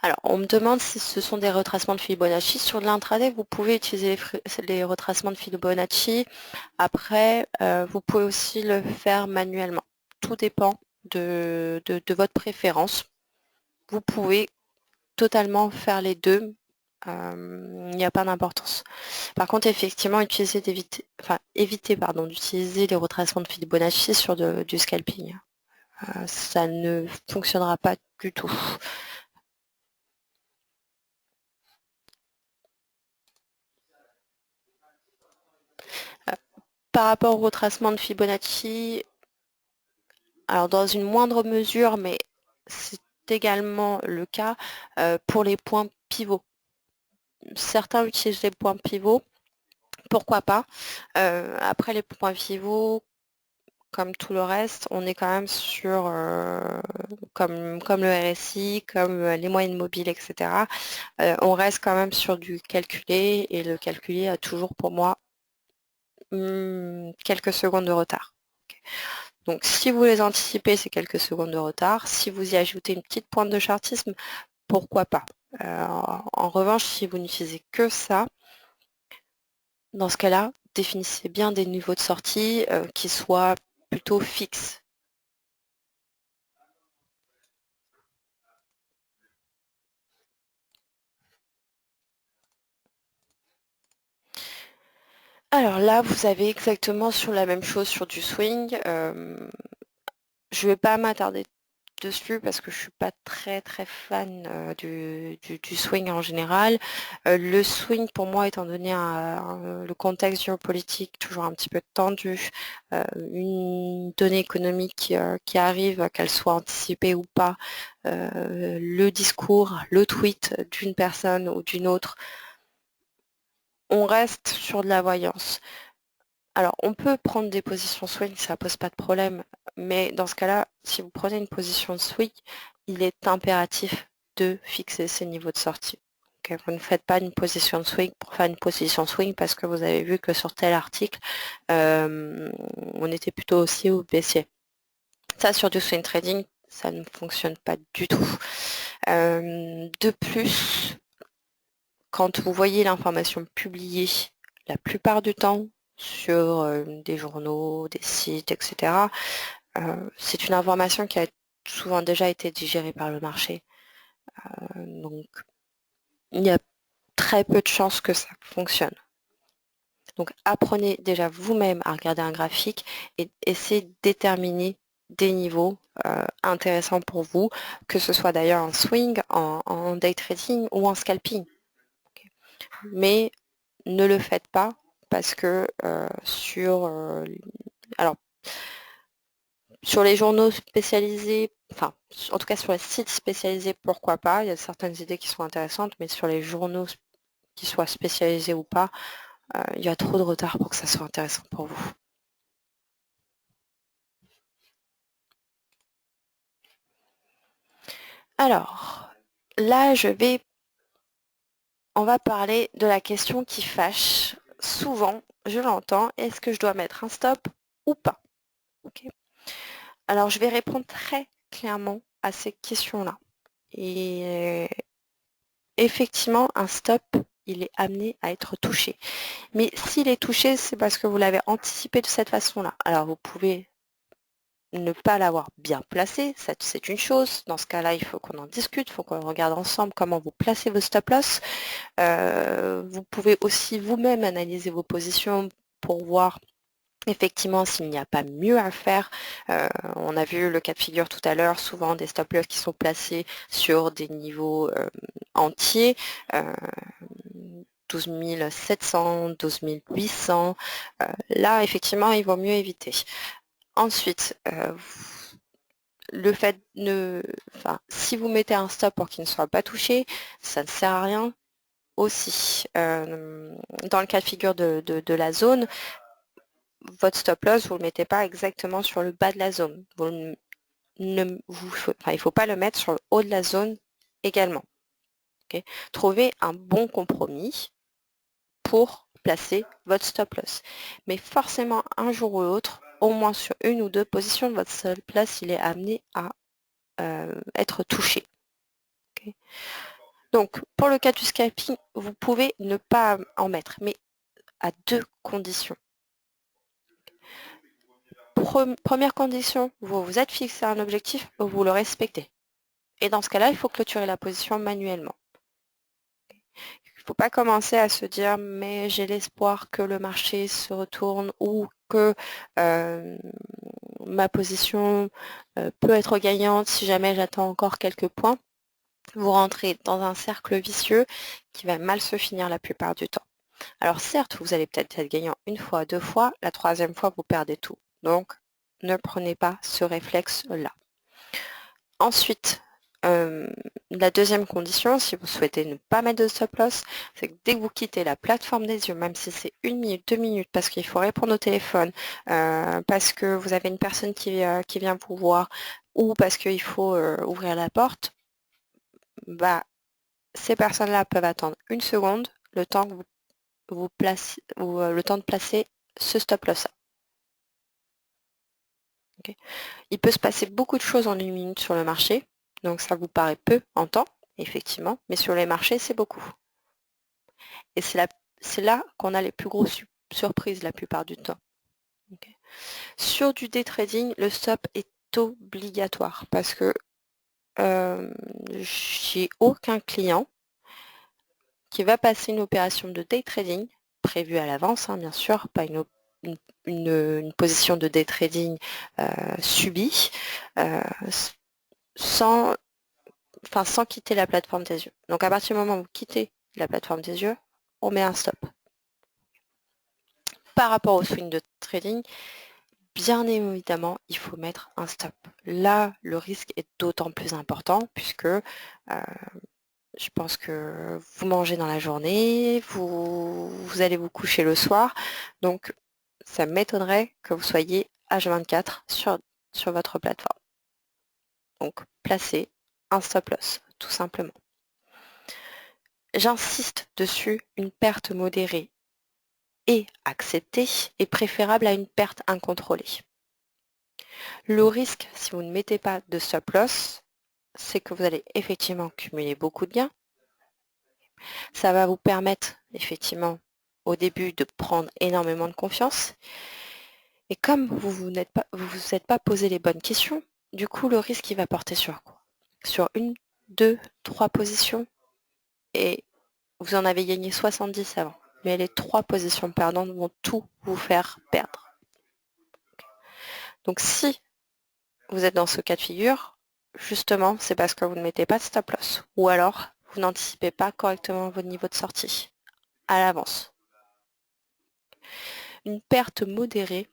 Alors, on me demande si ce sont des retracements de Fibonacci. Sur l'intraday, vous pouvez utiliser les retracements de Fibonacci. Après, vous pouvez aussi le faire manuellement. Tout dépend de votre préférence. Vous pouvez totalement faire les deux. Il n'y a pas d'importance. Par contre, effectivement, éviter d'utiliser les retracements de Fibonacci sur du scalping. Ça ne fonctionnera pas du tout. Par rapport au retracement de Fibonacci, alors dans une moindre mesure, mais c'est également le cas pour les points pivots. Certains utilisent les points pivots, pourquoi pas. Après les points pivots, comme tout le reste, on est quand même sur, comme le RSI, comme les moyennes mobiles, etc. On reste quand même sur du calculé, et le calculé a toujours pour moi quelques secondes de retard. Okay. Donc si vous les anticipez, c'est quelques secondes de retard. Si vous y ajoutez une petite pointe de chartisme, pourquoi pas. En revanche, si vous n'utilisez que ça, dans ce cas-là, définissez bien des niveaux de sortie qui soient plutôt fixes. Alors là, vous avez exactement sur la même chose sur du swing. Je ne vais pas m'attarder dessus parce que je suis pas très fan du swing en général. Le swing pour moi, étant donné le contexte géopolitique toujours un petit peu tendu, une donnée économique qui arrive, qu'elle soit anticipée ou pas, le discours, le tweet d'une personne ou d'une autre, on reste sur de la voyance. Alors, on peut prendre des positions swing, ça pose pas de problème, mais dans ce cas-là, si vous prenez une position swing, il est impératif de fixer ces niveaux de sortie. Okay, vous ne faites pas une position de swing pour faire une position swing parce que vous avez vu que sur tel article, on était plutôt aussi au baissier. Ça, sur du swing trading, ça ne fonctionne pas du tout. De plus, quand vous voyez l'information publiée, la plupart du temps, sur des journaux, des sites, etc. C'est une information qui a souvent déjà été digérée par le marché. Donc, il y a très peu de chances que ça fonctionne. Donc, apprenez déjà vous-même à regarder un graphique et essayez de déterminer des niveaux intéressants pour vous, que ce soit d'ailleurs en swing, en day trading ou en scalping. Okay. Mais ne le faites pas parce que sur les journaux spécialisés, enfin en tout cas sur les sites spécialisés, pourquoi pas, il y a certaines idées qui sont intéressantes, mais sur les journaux qui soient spécialisés ou pas, il y a trop de retard pour que ça soit intéressant pour vous. Alors, là on va parler de la question qui fâche. Souvent, je l'entends, est-ce que je dois mettre un stop ou pas? Okay. Alors, je vais répondre très clairement à ces questions-là. Et effectivement, un stop, il est amené à être touché. Mais s'il est touché, c'est parce que vous l'avez anticipé de cette façon-là. Alors, vous pouvez ne pas l'avoir bien placé, c'est une chose. Dans ce cas-là, il faut qu'on en discute, il faut qu'on regarde ensemble comment vous placez vos stop-loss. Vous pouvez aussi vous-même analyser vos positions pour voir effectivement s'il n'y a pas mieux à faire. On a vu le cas de figure tout à l'heure, souvent des stop-loss qui sont placés sur des niveaux entiers. 12 700, 12 800. Là, effectivement, il vaut mieux éviter. Ensuite, le fait si vous mettez un stop pour qu'il ne soit pas touché, ça ne sert à rien aussi. Dans le cas de figure de la zone, votre stop loss, vous ne le mettez pas exactement sur le bas de la zone. Il ne faut pas le mettre sur le haut de la zone également. Okay. Trouvez un bon compromis pour placer votre stop loss. Mais forcément, un jour ou l'autre, au moins sur une ou deux positions de votre stop loss, il est amené à être touché. Okay. Donc, pour le cas du scalping, vous pouvez ne pas en mettre, mais à deux conditions. Première condition, vous vous êtes fixé un objectif, vous le respectez. Et dans ce cas-là, il faut clôturer la position manuellement. Il ne faut pas commencer à se dire mais j'ai l'espoir que le marché se retourne ou que ma position peut être gagnante si jamais j'attends encore quelques points. Vous rentrez dans un cercle vicieux qui va mal se finir la plupart du temps. Alors certes, vous allez peut-être être gagnant une fois, deux fois, la troisième fois, vous perdez tout. Donc, ne prenez pas ce réflexe-là. Ensuite, la deuxième condition, si vous souhaitez ne pas mettre de stop loss, c'est que dès que vous quittez la plateforme des yeux, même si c'est 1 minute, 2 minutes, parce qu'il faut répondre au téléphone, parce que vous avez une personne qui vient vous voir, ou parce qu'il faut ouvrir la porte, ces personnes-là peuvent attendre une seconde, le temps que le temps de placer ce stop loss. Okay. Il peut se passer beaucoup de choses en 1 minute sur le marché, donc ça vous paraît peu en temps, effectivement, mais sur les marchés, c'est beaucoup. Et c'est là qu'on a les plus grosses surprises la plupart du temps. Okay. Sur du day trading, le stop est obligatoire parce que j'ai aucun client qui va passer une opération de day trading prévue à l'avance, hein, bien sûr, pas une position de day trading subie, sans quitter la plateforme des yeux. Donc à partir du moment où vous quittez la plateforme des yeux, on met un stop. Par rapport au swing de trading, bien évidemment, il faut mettre un stop. Là, le risque est d'autant plus important puisque je pense que vous mangez dans la journée, vous allez vous coucher le soir, donc ça m'étonnerait que vous soyez H24 sur votre plateforme. Donc, placez un stop loss, tout simplement. J'insiste dessus, une perte modérée et acceptée est préférable à une perte incontrôlée. Le risque, si vous ne mettez pas de stop loss, c'est que vous allez effectivement cumuler beaucoup de gains. Ça va vous permettre effectivement au début de prendre énormément de confiance. Et comme vous vous êtes pas posé les bonnes questions, du coup le risque il va porter sur quoi? Sur une, deux, trois positions et vous en avez gagné 70 avant. Mais les trois positions perdantes vont tout vous faire perdre. Donc si vous êtes dans ce cas de figure, justement, c'est parce que vous ne mettez pas de stop loss. Ou alors, vous n'anticipez pas correctement votre niveau de sortie à l'avance. Une perte modérée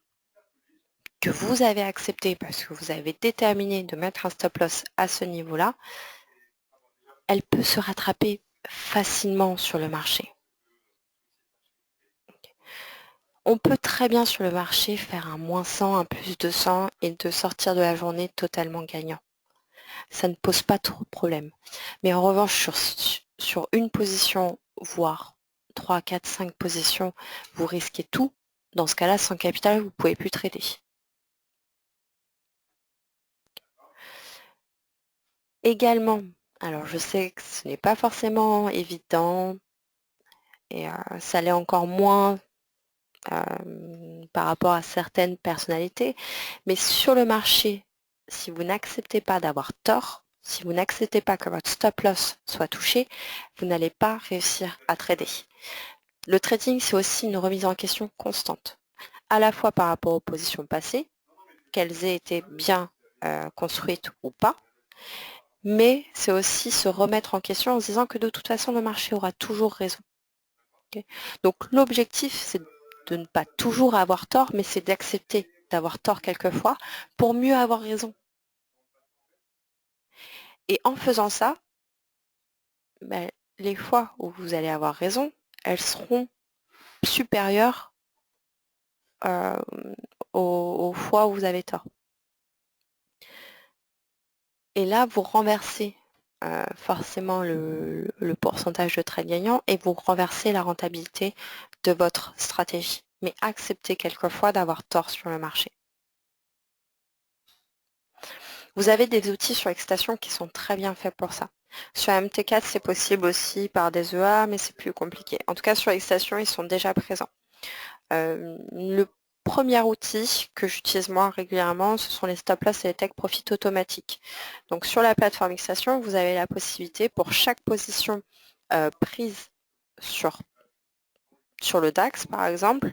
que vous avez acceptée parce que vous avez déterminé de mettre un stop loss à ce niveau-là, elle peut se rattraper facilement sur le marché. On peut très bien sur le marché faire un moins 100, un plus 200 et de sortir de la journée totalement gagnant. Ça ne pose pas trop de problème. Mais en revanche, sur une position, voire 3, 4, 5 positions, vous risquez tout. Dans ce cas-là, sans capital, vous ne pouvez plus trader. Également, alors je sais que ce n'est pas forcément évident et ça l'est encore moins par rapport à certaines personnalités, mais sur le marché, si vous n'acceptez pas d'avoir tort, si vous n'acceptez pas que votre stop loss soit touché, vous n'allez pas réussir à trader. Le trading, c'est aussi une remise en question constante, à la fois par rapport aux positions passées, qu'elles aient été bien construites ou pas, mais c'est aussi se remettre en question en se disant que de toute façon, le marché aura toujours raison. Okay. Donc l'objectif, c'est de ne pas toujours avoir tort, mais c'est d'accepter d'avoir tort quelquefois pour mieux avoir raison. Et en faisant ça, ben, les fois où vous allez avoir raison, elles seront supérieures aux fois où vous avez tort. Et là, vous renversez forcément le pourcentage de trades gagnants et vous renversez la rentabilité de votre stratégie. Mais acceptez quelquefois d'avoir tort sur le marché. Vous avez des outils sur Xstation qui sont très bien faits pour ça. Sur MT4, c'est possible aussi par des EA, mais c'est plus compliqué. En tout cas, sur Xstation, ils sont déjà présents. Le premier outil que j'utilise moi régulièrement, ce sont les stop loss et les take profit automatiques. Donc sur la plateforme Xstation, vous avez la possibilité pour chaque position prise sur le DAX par exemple,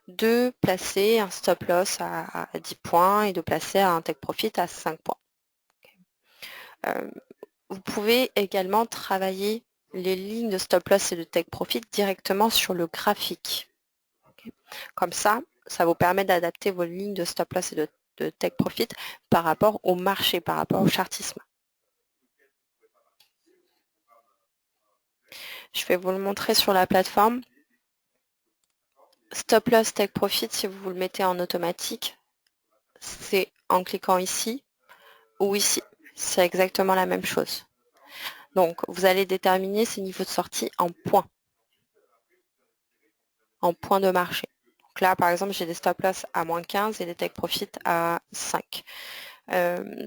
de placer un stop loss à 10 points et de placer un take profit à 5 points. Vous pouvez également travailler les lignes de stop loss et de take profit directement sur le graphique. Comme ça vous permet d'adapter vos lignes de stop loss et de take profit par rapport au marché, par rapport au chartisme. Je vais vous le montrer sur la plateforme. Stop loss, take profit, si vous le mettez en automatique, c'est en cliquant ici ou ici. C'est exactement la même chose. Donc, vous allez déterminer ces niveaux de sortie en points de marché. Donc là, par exemple, j'ai des stop loss à moins 15 et des take profit à 5.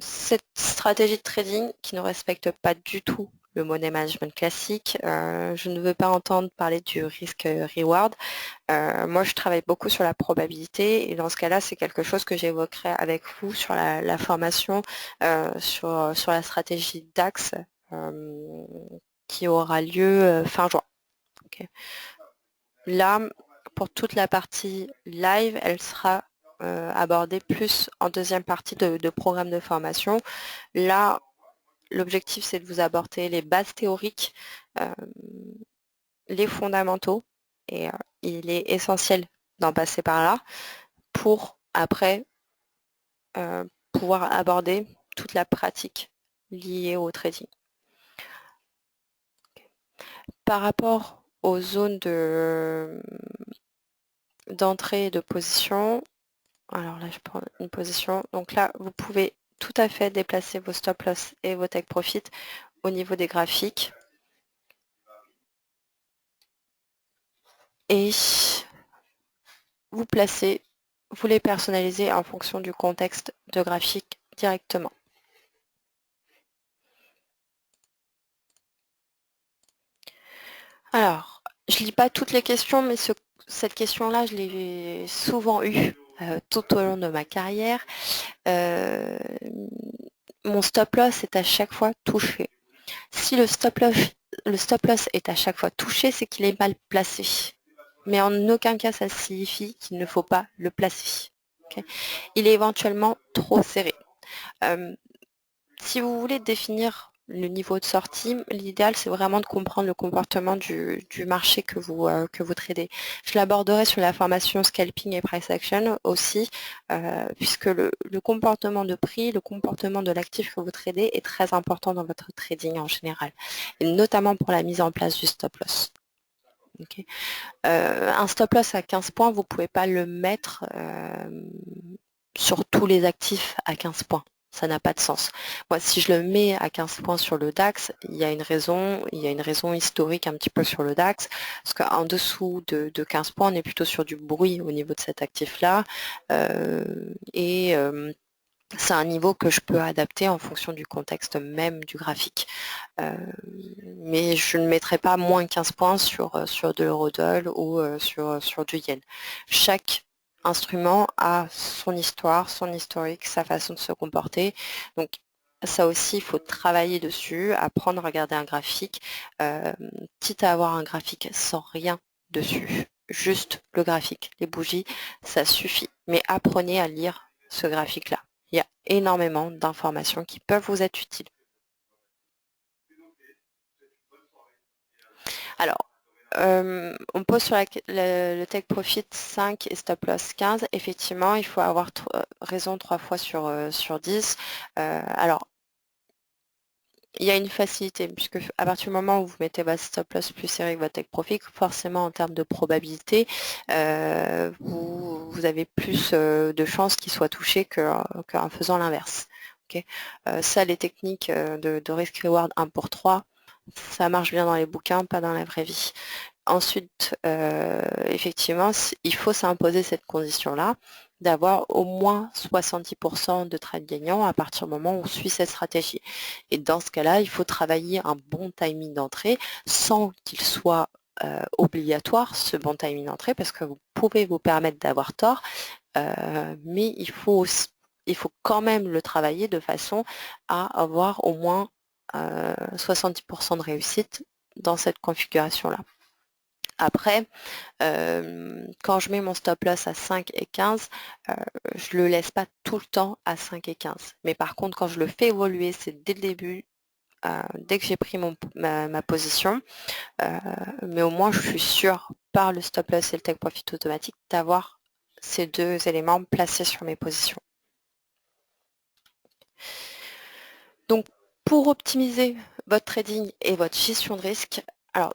Cette stratégie de trading qui ne respecte pas du tout le money management classique, je ne veux pas entendre parler du risque reward. Moi, je travaille beaucoup sur la probabilité et dans ce cas-là, c'est quelque chose que j'évoquerai avec vous sur la formation sur la stratégie DAX qui aura lieu fin juin. Okay. Là, pour toute la partie live, elle sera abordée plus en deuxième partie de programme de formation. Là, l'objectif, c'est de vous aborder les bases théoriques, les fondamentaux, et il est essentiel d'en passer par là pour après pouvoir aborder toute la pratique liée au trading. Par rapport aux zones d'entrée et de position, alors là je prends une position, donc là vous pouvez tout à fait déplacer vos stop loss et vos take profit au niveau des graphiques et vous les personnalisez en fonction du contexte de graphique directement. Alors, je lis pas toutes les questions, mais cette question-là, je l'ai souvent eue tout au long de ma carrière. Mon stop loss est à chaque fois touché. Si le stop loss est à chaque fois touché, c'est qu'il est mal placé. Mais en aucun cas, ça signifie qu'il ne faut pas le placer. Okay. Il est éventuellement trop serré. Si vous voulez définir le niveau de sortie, l'idéal c'est vraiment de comprendre le comportement du marché que vous tradez. Je l'aborderai sur la formation Scalping et Price Action aussi, puisque le comportement de prix, le comportement de l'actif que vous tradez est très important dans votre trading en général, et notamment pour la mise en place du stop loss. Okay. Un stop loss à 15 points, vous ne pouvez pas le mettre sur tous les actifs à 15 points. Ça n'a pas de sens. Moi, si je le mets à 15 points sur le DAX, il y a une raison historique un petit peu sur le DAX, parce qu'en dessous de 15 points, on est plutôt sur du bruit au niveau de cet actif-là. C'est un niveau que je peux adapter en fonction du contexte même du graphique. Mais je ne mettrai pas moins 15 points sur de l'eurodoll ou sur du yen. Chaque instrument a son histoire, son historique, sa façon de se comporter. Donc ça aussi, il faut travailler dessus, apprendre à regarder un graphique, quitte à avoir un graphique sans rien dessus. Juste le graphique, les bougies, ça suffit. Mais apprenez à lire ce graphique-là. Il y a énormément d'informations qui peuvent vous être utiles. Alors, on pose sur le take profit 5 et stop loss 15. Effectivement, il faut avoir raison 3 fois sur 10. Alors, il y a une facilité, puisque à partir du moment où vous mettez votre stop loss plus serré que votre take profit, forcément en termes de probabilité, vous avez plus de chances qu'il soit touché qu'en faisant l'inverse. Okay. Ça, les techniques de risk-reward 1 pour 3, ça marche bien dans les bouquins, pas dans la vraie vie. Ensuite, effectivement, il faut s'imposer cette condition-là, d'avoir au moins 70% de trades gagnants à partir du moment où on suit cette stratégie. Et dans ce cas-là, il faut travailler un bon timing d'entrée sans qu'il soit obligatoire, ce bon timing d'entrée, parce que vous pouvez vous permettre d'avoir tort, mais il faut quand même le travailler de façon à avoir au moins 70% de réussite dans cette configuration-là. Après, quand je mets mon stop loss à 5 et 15, je ne le laisse pas tout le temps à 5 et 15. Mais par contre, quand je le fais évoluer, c'est dès le début, dès que j'ai pris ma position, mais au moins je suis sûre par le stop loss et le take profit automatique d'avoir ces deux éléments placés sur mes positions. Donc pour optimiser votre trading et votre gestion de risque, alors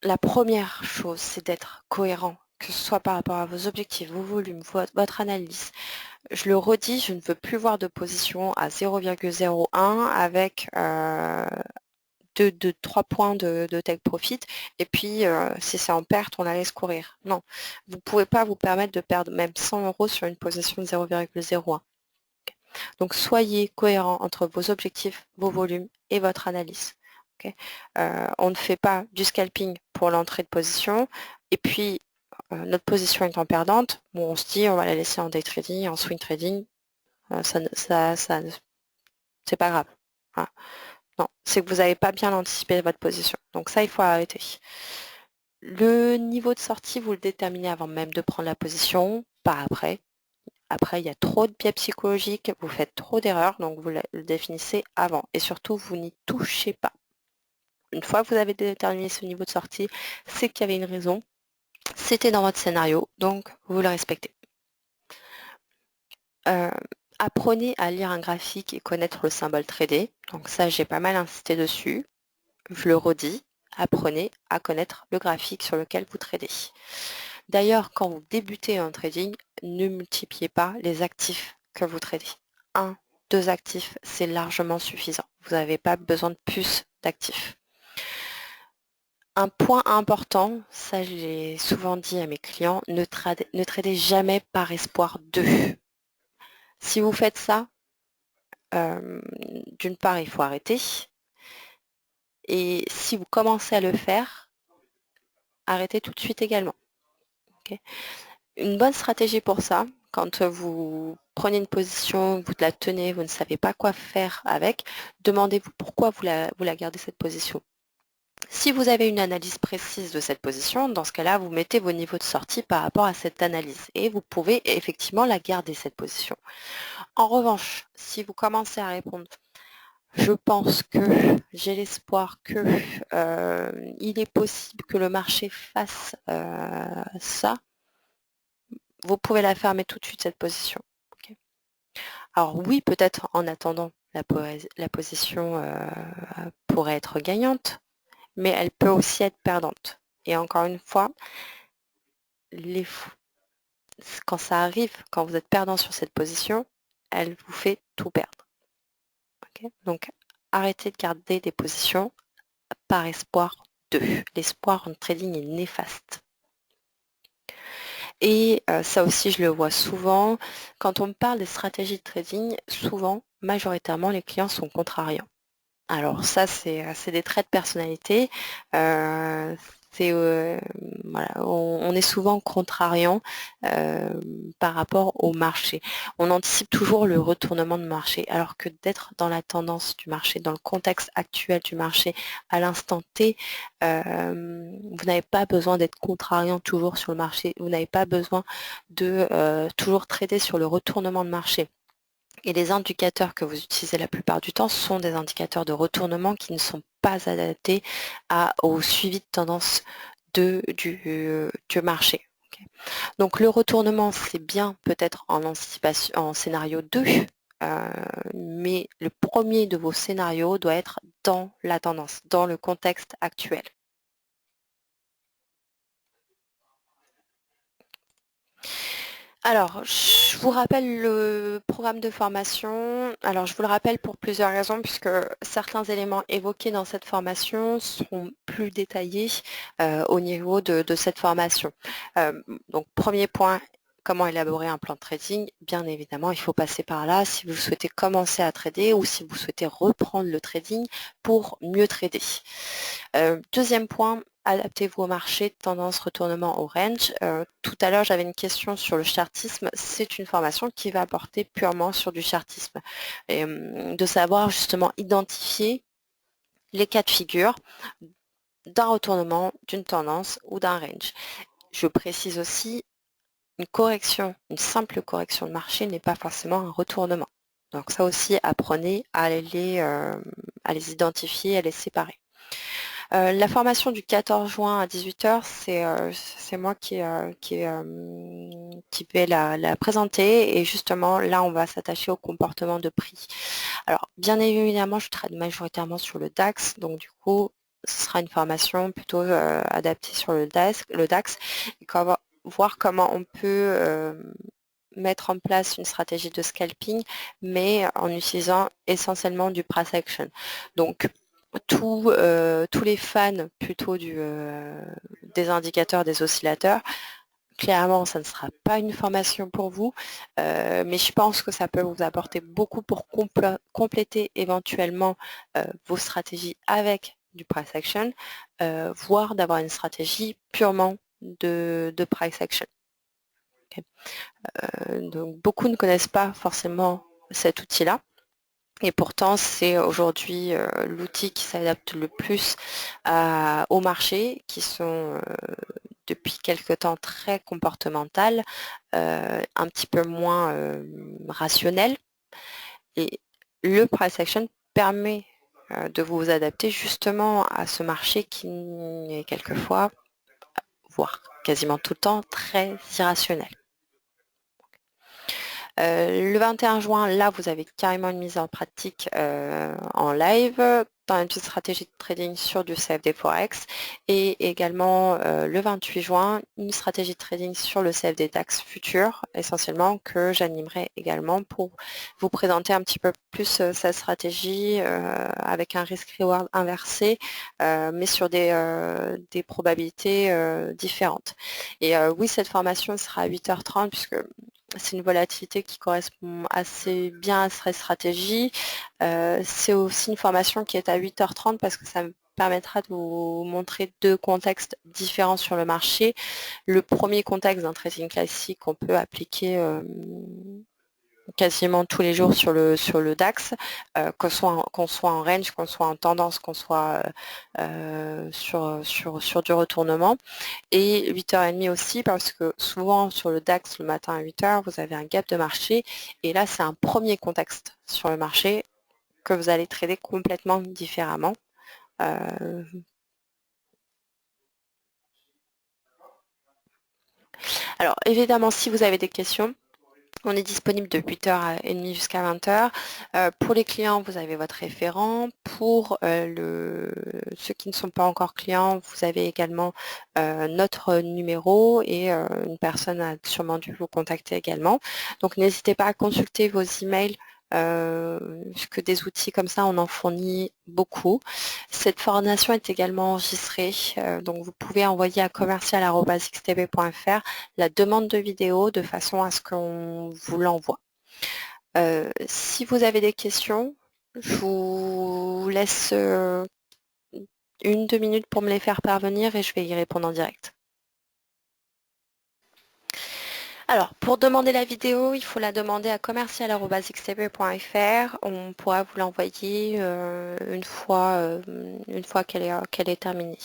la première chose, c'est d'être cohérent, que ce soit par rapport à vos objectifs, vos volumes, votre analyse. Je le redis, je ne veux plus voir de position à 0,01 avec 3 points de take profit et puis si c'est en perte, on la laisse courir. Non, vous ne pouvez pas vous permettre de perdre même 100 € sur une position de 0,01. Donc soyez cohérent entre vos objectifs, vos volumes et votre analyse. Okay. On ne fait pas du scalping pour l'entrée de position et puis notre position étant perdante, bon, on se dit on va la laisser en day trading, en swing trading, c'est pas grave. Hein. Non, c'est que vous n'avez pas bien anticipé votre position. Donc ça, il faut arrêter. Le niveau de sortie, vous le déterminez avant même de prendre la position, pas après. Après, il y a trop de biais psychologiques, vous faites trop d'erreurs, donc vous le définissez avant. Et surtout, vous n'y touchez pas. Une fois que vous avez déterminé ce niveau de sortie, c'est qu'il y avait une raison. C'était dans votre scénario, donc vous le respectez. Apprenez à lire un graphique et connaître le symbole tradé. Donc ça, j'ai pas mal insisté dessus. Je le redis, apprenez à connaître le graphique sur lequel vous tradez. D'ailleurs, quand vous débutez en trading, ne multipliez pas les actifs que vous tradez. 1, 2 actifs, c'est largement suffisant. Vous n'avez pas besoin de plus d'actifs. Un point important, ça je l'ai souvent dit à mes clients, ne tradez jamais par espoir d'eux. Si vous faites ça, d'une part, il faut arrêter. Et si vous commencez à le faire, arrêtez tout de suite également. Okay. Une bonne stratégie pour ça, quand vous prenez une position, vous la tenez, vous ne savez pas quoi faire avec, demandez-vous pourquoi vous la gardez cette position. Si vous avez une analyse précise de cette position, dans ce cas-là, vous mettez vos niveaux de sortie par rapport à cette analyse et vous pouvez effectivement la garder cette position. En revanche, si vous commencez à répondre je pense que j'ai l'espoir que il est possible que le marché fasse ça, vous pouvez la fermer tout de suite cette position. Okay. Alors oui, peut-être en attendant, la position pourrait être gagnante, mais elle peut aussi être perdante. Et encore une fois, quand ça arrive, quand vous êtes perdant sur cette position, elle vous fait tout perdre. Okay. Donc arrêtez de garder des positions par espoir d'eux. L'espoir en trading est néfaste. Et ça aussi, je le vois souvent. Quand on me parle des stratégies de trading, souvent, majoritairement, les clients sont contrariants. Alors ça, c'est des traits de personnalité. Euh, voilà, on est souvent contrariant euh, par rapport au marché. On anticipe toujours le retournement de marché, alors que d'être dans la tendance du marché, dans le contexte actuel du marché, à l'instant T, vous n'avez pas besoin d'être contrariant toujours sur le marché. Vous n'avez pas besoin de toujours trader sur le retournement de marché. Et les indicateurs que vous utilisez la plupart du temps sont des indicateurs de retournement qui ne sont pas adaptés au suivi de tendance du marché. Okay. Donc le retournement, c'est bien peut-être en anticipation, en scénario 2, mais le premier de vos scénarios doit être dans la tendance, dans le contexte actuel. Alors, je vous rappelle le programme de formation. Alors, je vous le rappelle pour plusieurs raisons, puisque certains éléments évoqués dans cette formation seront plus détaillés au niveau de cette formation. Donc, premier point, comment élaborer un plan de trading. Bien évidemment, il faut passer par là si vous souhaitez commencer à trader ou si vous souhaitez reprendre le trading pour mieux trader. Deuxième point, adaptez-vous au marché, tendance, retournement au range. Tout à l'heure, j'avais une question sur le chartisme. C'est une formation qui va porter purement sur du chartisme. Et, de savoir justement identifier les cas de figure d'un retournement, d'une tendance ou d'un range. Je précise aussi, une correction, une simple correction de marché n'est pas forcément un retournement. Donc ça aussi, apprenez à les identifier, à les séparer. La formation du 14 juin à 18h, c'est moi qui vais la présenter et justement là on va s'attacher au comportement de prix. Alors bien évidemment je trade majoritairement sur le DAX, donc du coup ce sera une formation plutôt adaptée sur le DAX et voir comment on peut mettre en place une stratégie de scalping mais en utilisant essentiellement du price action. Donc tous les fans plutôt des indicateurs, des oscillateurs, clairement, ça ne sera pas une formation pour vous, mais je pense que ça peut vous apporter beaucoup pour compléter éventuellement vos stratégies avec du price action, voire d'avoir une stratégie purement de price action. Okay. Donc beaucoup ne connaissent pas forcément cet outil-là. Et pourtant, c'est aujourd'hui l'outil qui s'adapte le plus au marché, qui sont depuis quelque temps très comportementales, un petit peu moins rationnelles. Et le price action permet de vous adapter justement à ce marché qui est quelquefois, voire quasiment tout le temps, très irrationnel. Le 21 juin, là, vous avez carrément une mise en pratique en live dans une stratégie de trading sur du CFD Forex et également le 28 juin, une stratégie de trading sur le CFD DAX futur, essentiellement, que j'animerai également pour vous présenter un petit peu plus cette stratégie avec un risk-reward inversé, mais sur des probabilités différentes. Et oui, cette formation sera à 8h30 puisque c'est une volatilité qui correspond assez bien à cette stratégie. C'est aussi une formation qui est à 8h30 parce que ça me permettra de vous montrer deux contextes différents sur le marché. Le premier contexte d'un trading classique qu'on peut appliquer quasiment tous les jours sur le DAX, qu'on soit en range, qu'on soit en tendance, qu'on soit sur du retournement. Et 8h30 aussi parce que souvent sur le DAX le matin à 8h, vous avez un gap de marché et là c'est un premier contexte sur le marché que vous allez trader complètement différemment. Alors évidemment si vous avez des questions, on est disponible de 8h30 jusqu'à 20h. Pour les clients, vous avez votre référent. Pour ceux qui ne sont pas encore clients, vous avez également notre numéro et une personne a sûrement dû vous contacter également. Donc n'hésitez pas à consulter vos emails que des outils comme ça, on en fournit beaucoup. Cette formation est également enregistrée, donc vous pouvez envoyer à commercial@xtb.fr la demande de vidéo de façon à ce qu'on vous l'envoie. Si vous avez des questions, je vous laisse 1-2 minutes pour me les faire parvenir et je vais y répondre en direct. Alors, pour demander la vidéo, il faut la demander à commercial@xtb.fr. On pourra vous l'envoyer une fois qu'elle est terminée.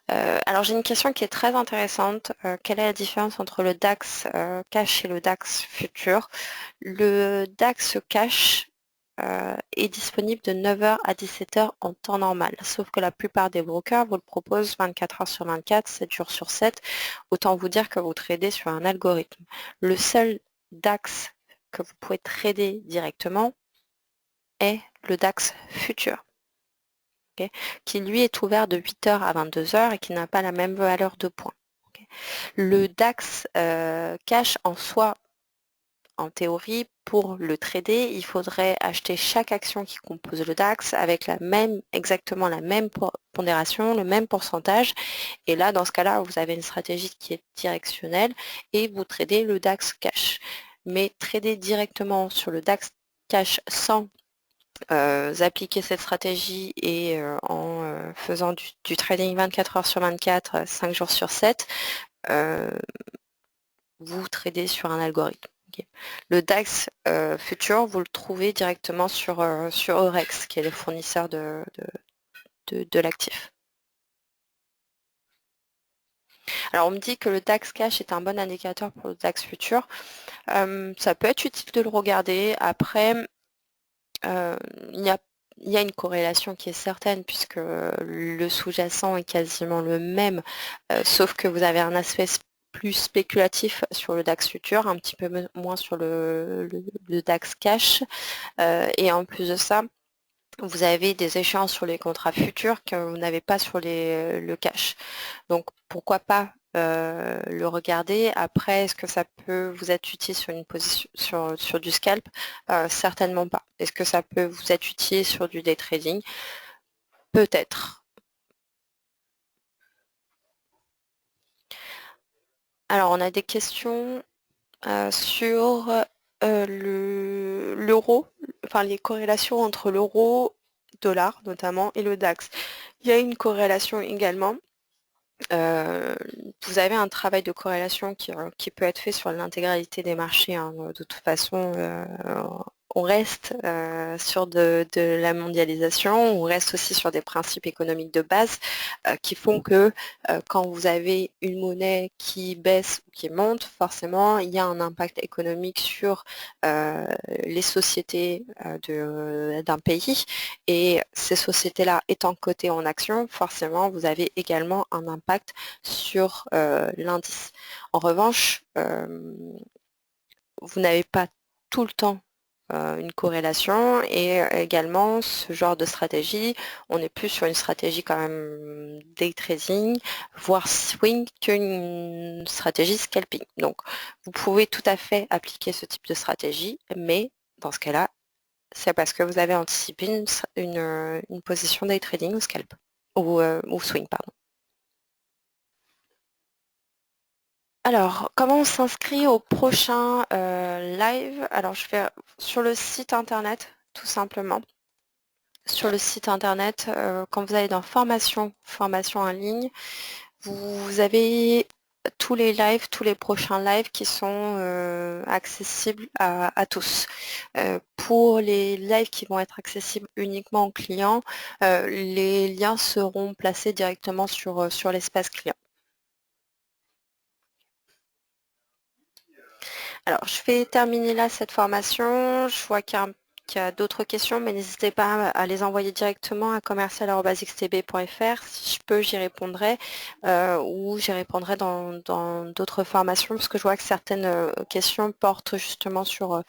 Alors, j'ai une question qui est très intéressante. Quelle est la différence entre le DAX Cash et le DAX Futur? Le DAX Cash est disponible de 9 h à 17 h en temps normal, sauf que la plupart des brokers vous le proposent 24 h sur 24, 7 jours sur 7. Autant vous dire que vous tradez sur un algorithme. Le seul DAX que vous pouvez trader directement est le DAX Futur, okay, qui lui est ouvert de 8 h à 22 h et qui n'a pas la même valeur de points. Okay. Le DAX Cash en soi, en théorie, pour le trader, il faudrait acheter chaque action qui compose le DAX avec exactement la même pondération, le même pourcentage. Et là, dans ce cas-là, vous avez une stratégie qui est directionnelle et vous tradez le DAX Cash. Mais trader directement sur le DAX Cash sans appliquer cette stratégie et en faisant du trading 24 h sur 24, 5 jours sur 7, vous tradez sur un algorithme. Okay. Le DAX Futur, vous le trouvez directement sur Eurex, qui est le fournisseur de l'actif. Alors on me dit que le DAX Cash est un bon indicateur pour le DAX Futur. Ça peut être utile de le regarder. Après, il y a une corrélation qui est certaine puisque le sous-jacent est quasiment le même, sauf que vous avez un aspect plus spéculatif sur le DAX Futur, un petit peu moins sur le DAX Cash. Et en plus de ça, vous avez des échéances sur les contrats futurs que vous n'avez pas sur le cash. Donc pourquoi pas le regarder. Après, est-ce que ça peut vous être utile sur une position sur du scalp? Certainement pas. Est-ce que ça peut vous être utile sur du day trading? Peut-être. Alors on a des questions sur l'euro, enfin les corrélations entre l'euro, dollar notamment, et le DAX. Il y a une corrélation également. Vous avez un travail de corrélation qui peut être fait sur l'intégralité des marchés. Hein. De toute façon, on reste sur de la mondialisation, on reste aussi sur des principes économiques de base qui font que quand vous avez une monnaie qui baisse ou qui monte, forcément, il y a un impact économique sur les sociétés d'un pays. Et ces sociétés-là étant cotées en actions, forcément, vous avez également un impact sur l'indice. En revanche, vous n'avez pas tout le temps une corrélation et également ce genre de stratégie, on est plus sur une stratégie quand même day trading, voire swing qu'une stratégie scalping. Donc vous pouvez tout à fait appliquer ce type de stratégie, mais dans ce cas-là, c'est parce que vous avez anticipé une position day trading ou scalp ou swing, pardon. Alors, comment on s'inscrit au prochain live? Alors, je vais sur le site internet, tout simplement. Sur le site internet, quand vous allez dans formation en ligne, vous avez tous les lives, tous les prochains lives qui sont accessibles à tous. Pour les lives qui vont être accessibles uniquement aux clients, les liens seront placés directement sur l'espace client. Alors, je vais terminer là cette formation. Je vois qu'il y a d'autres questions, mais n'hésitez pas à les envoyer directement à commercial@xtb.fr. Si je peux, j'y répondrai ou j'y répondrai dans d'autres formations, parce que je vois que certaines questions portent justement sur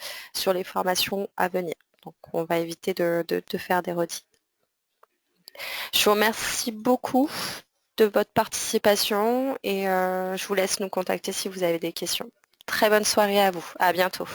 les formations à venir. Donc, on va éviter de faire des redites. Je vous remercie beaucoup de votre participation et je vous laisse nous contacter si vous avez des questions. Très bonne soirée à vous. À bientôt.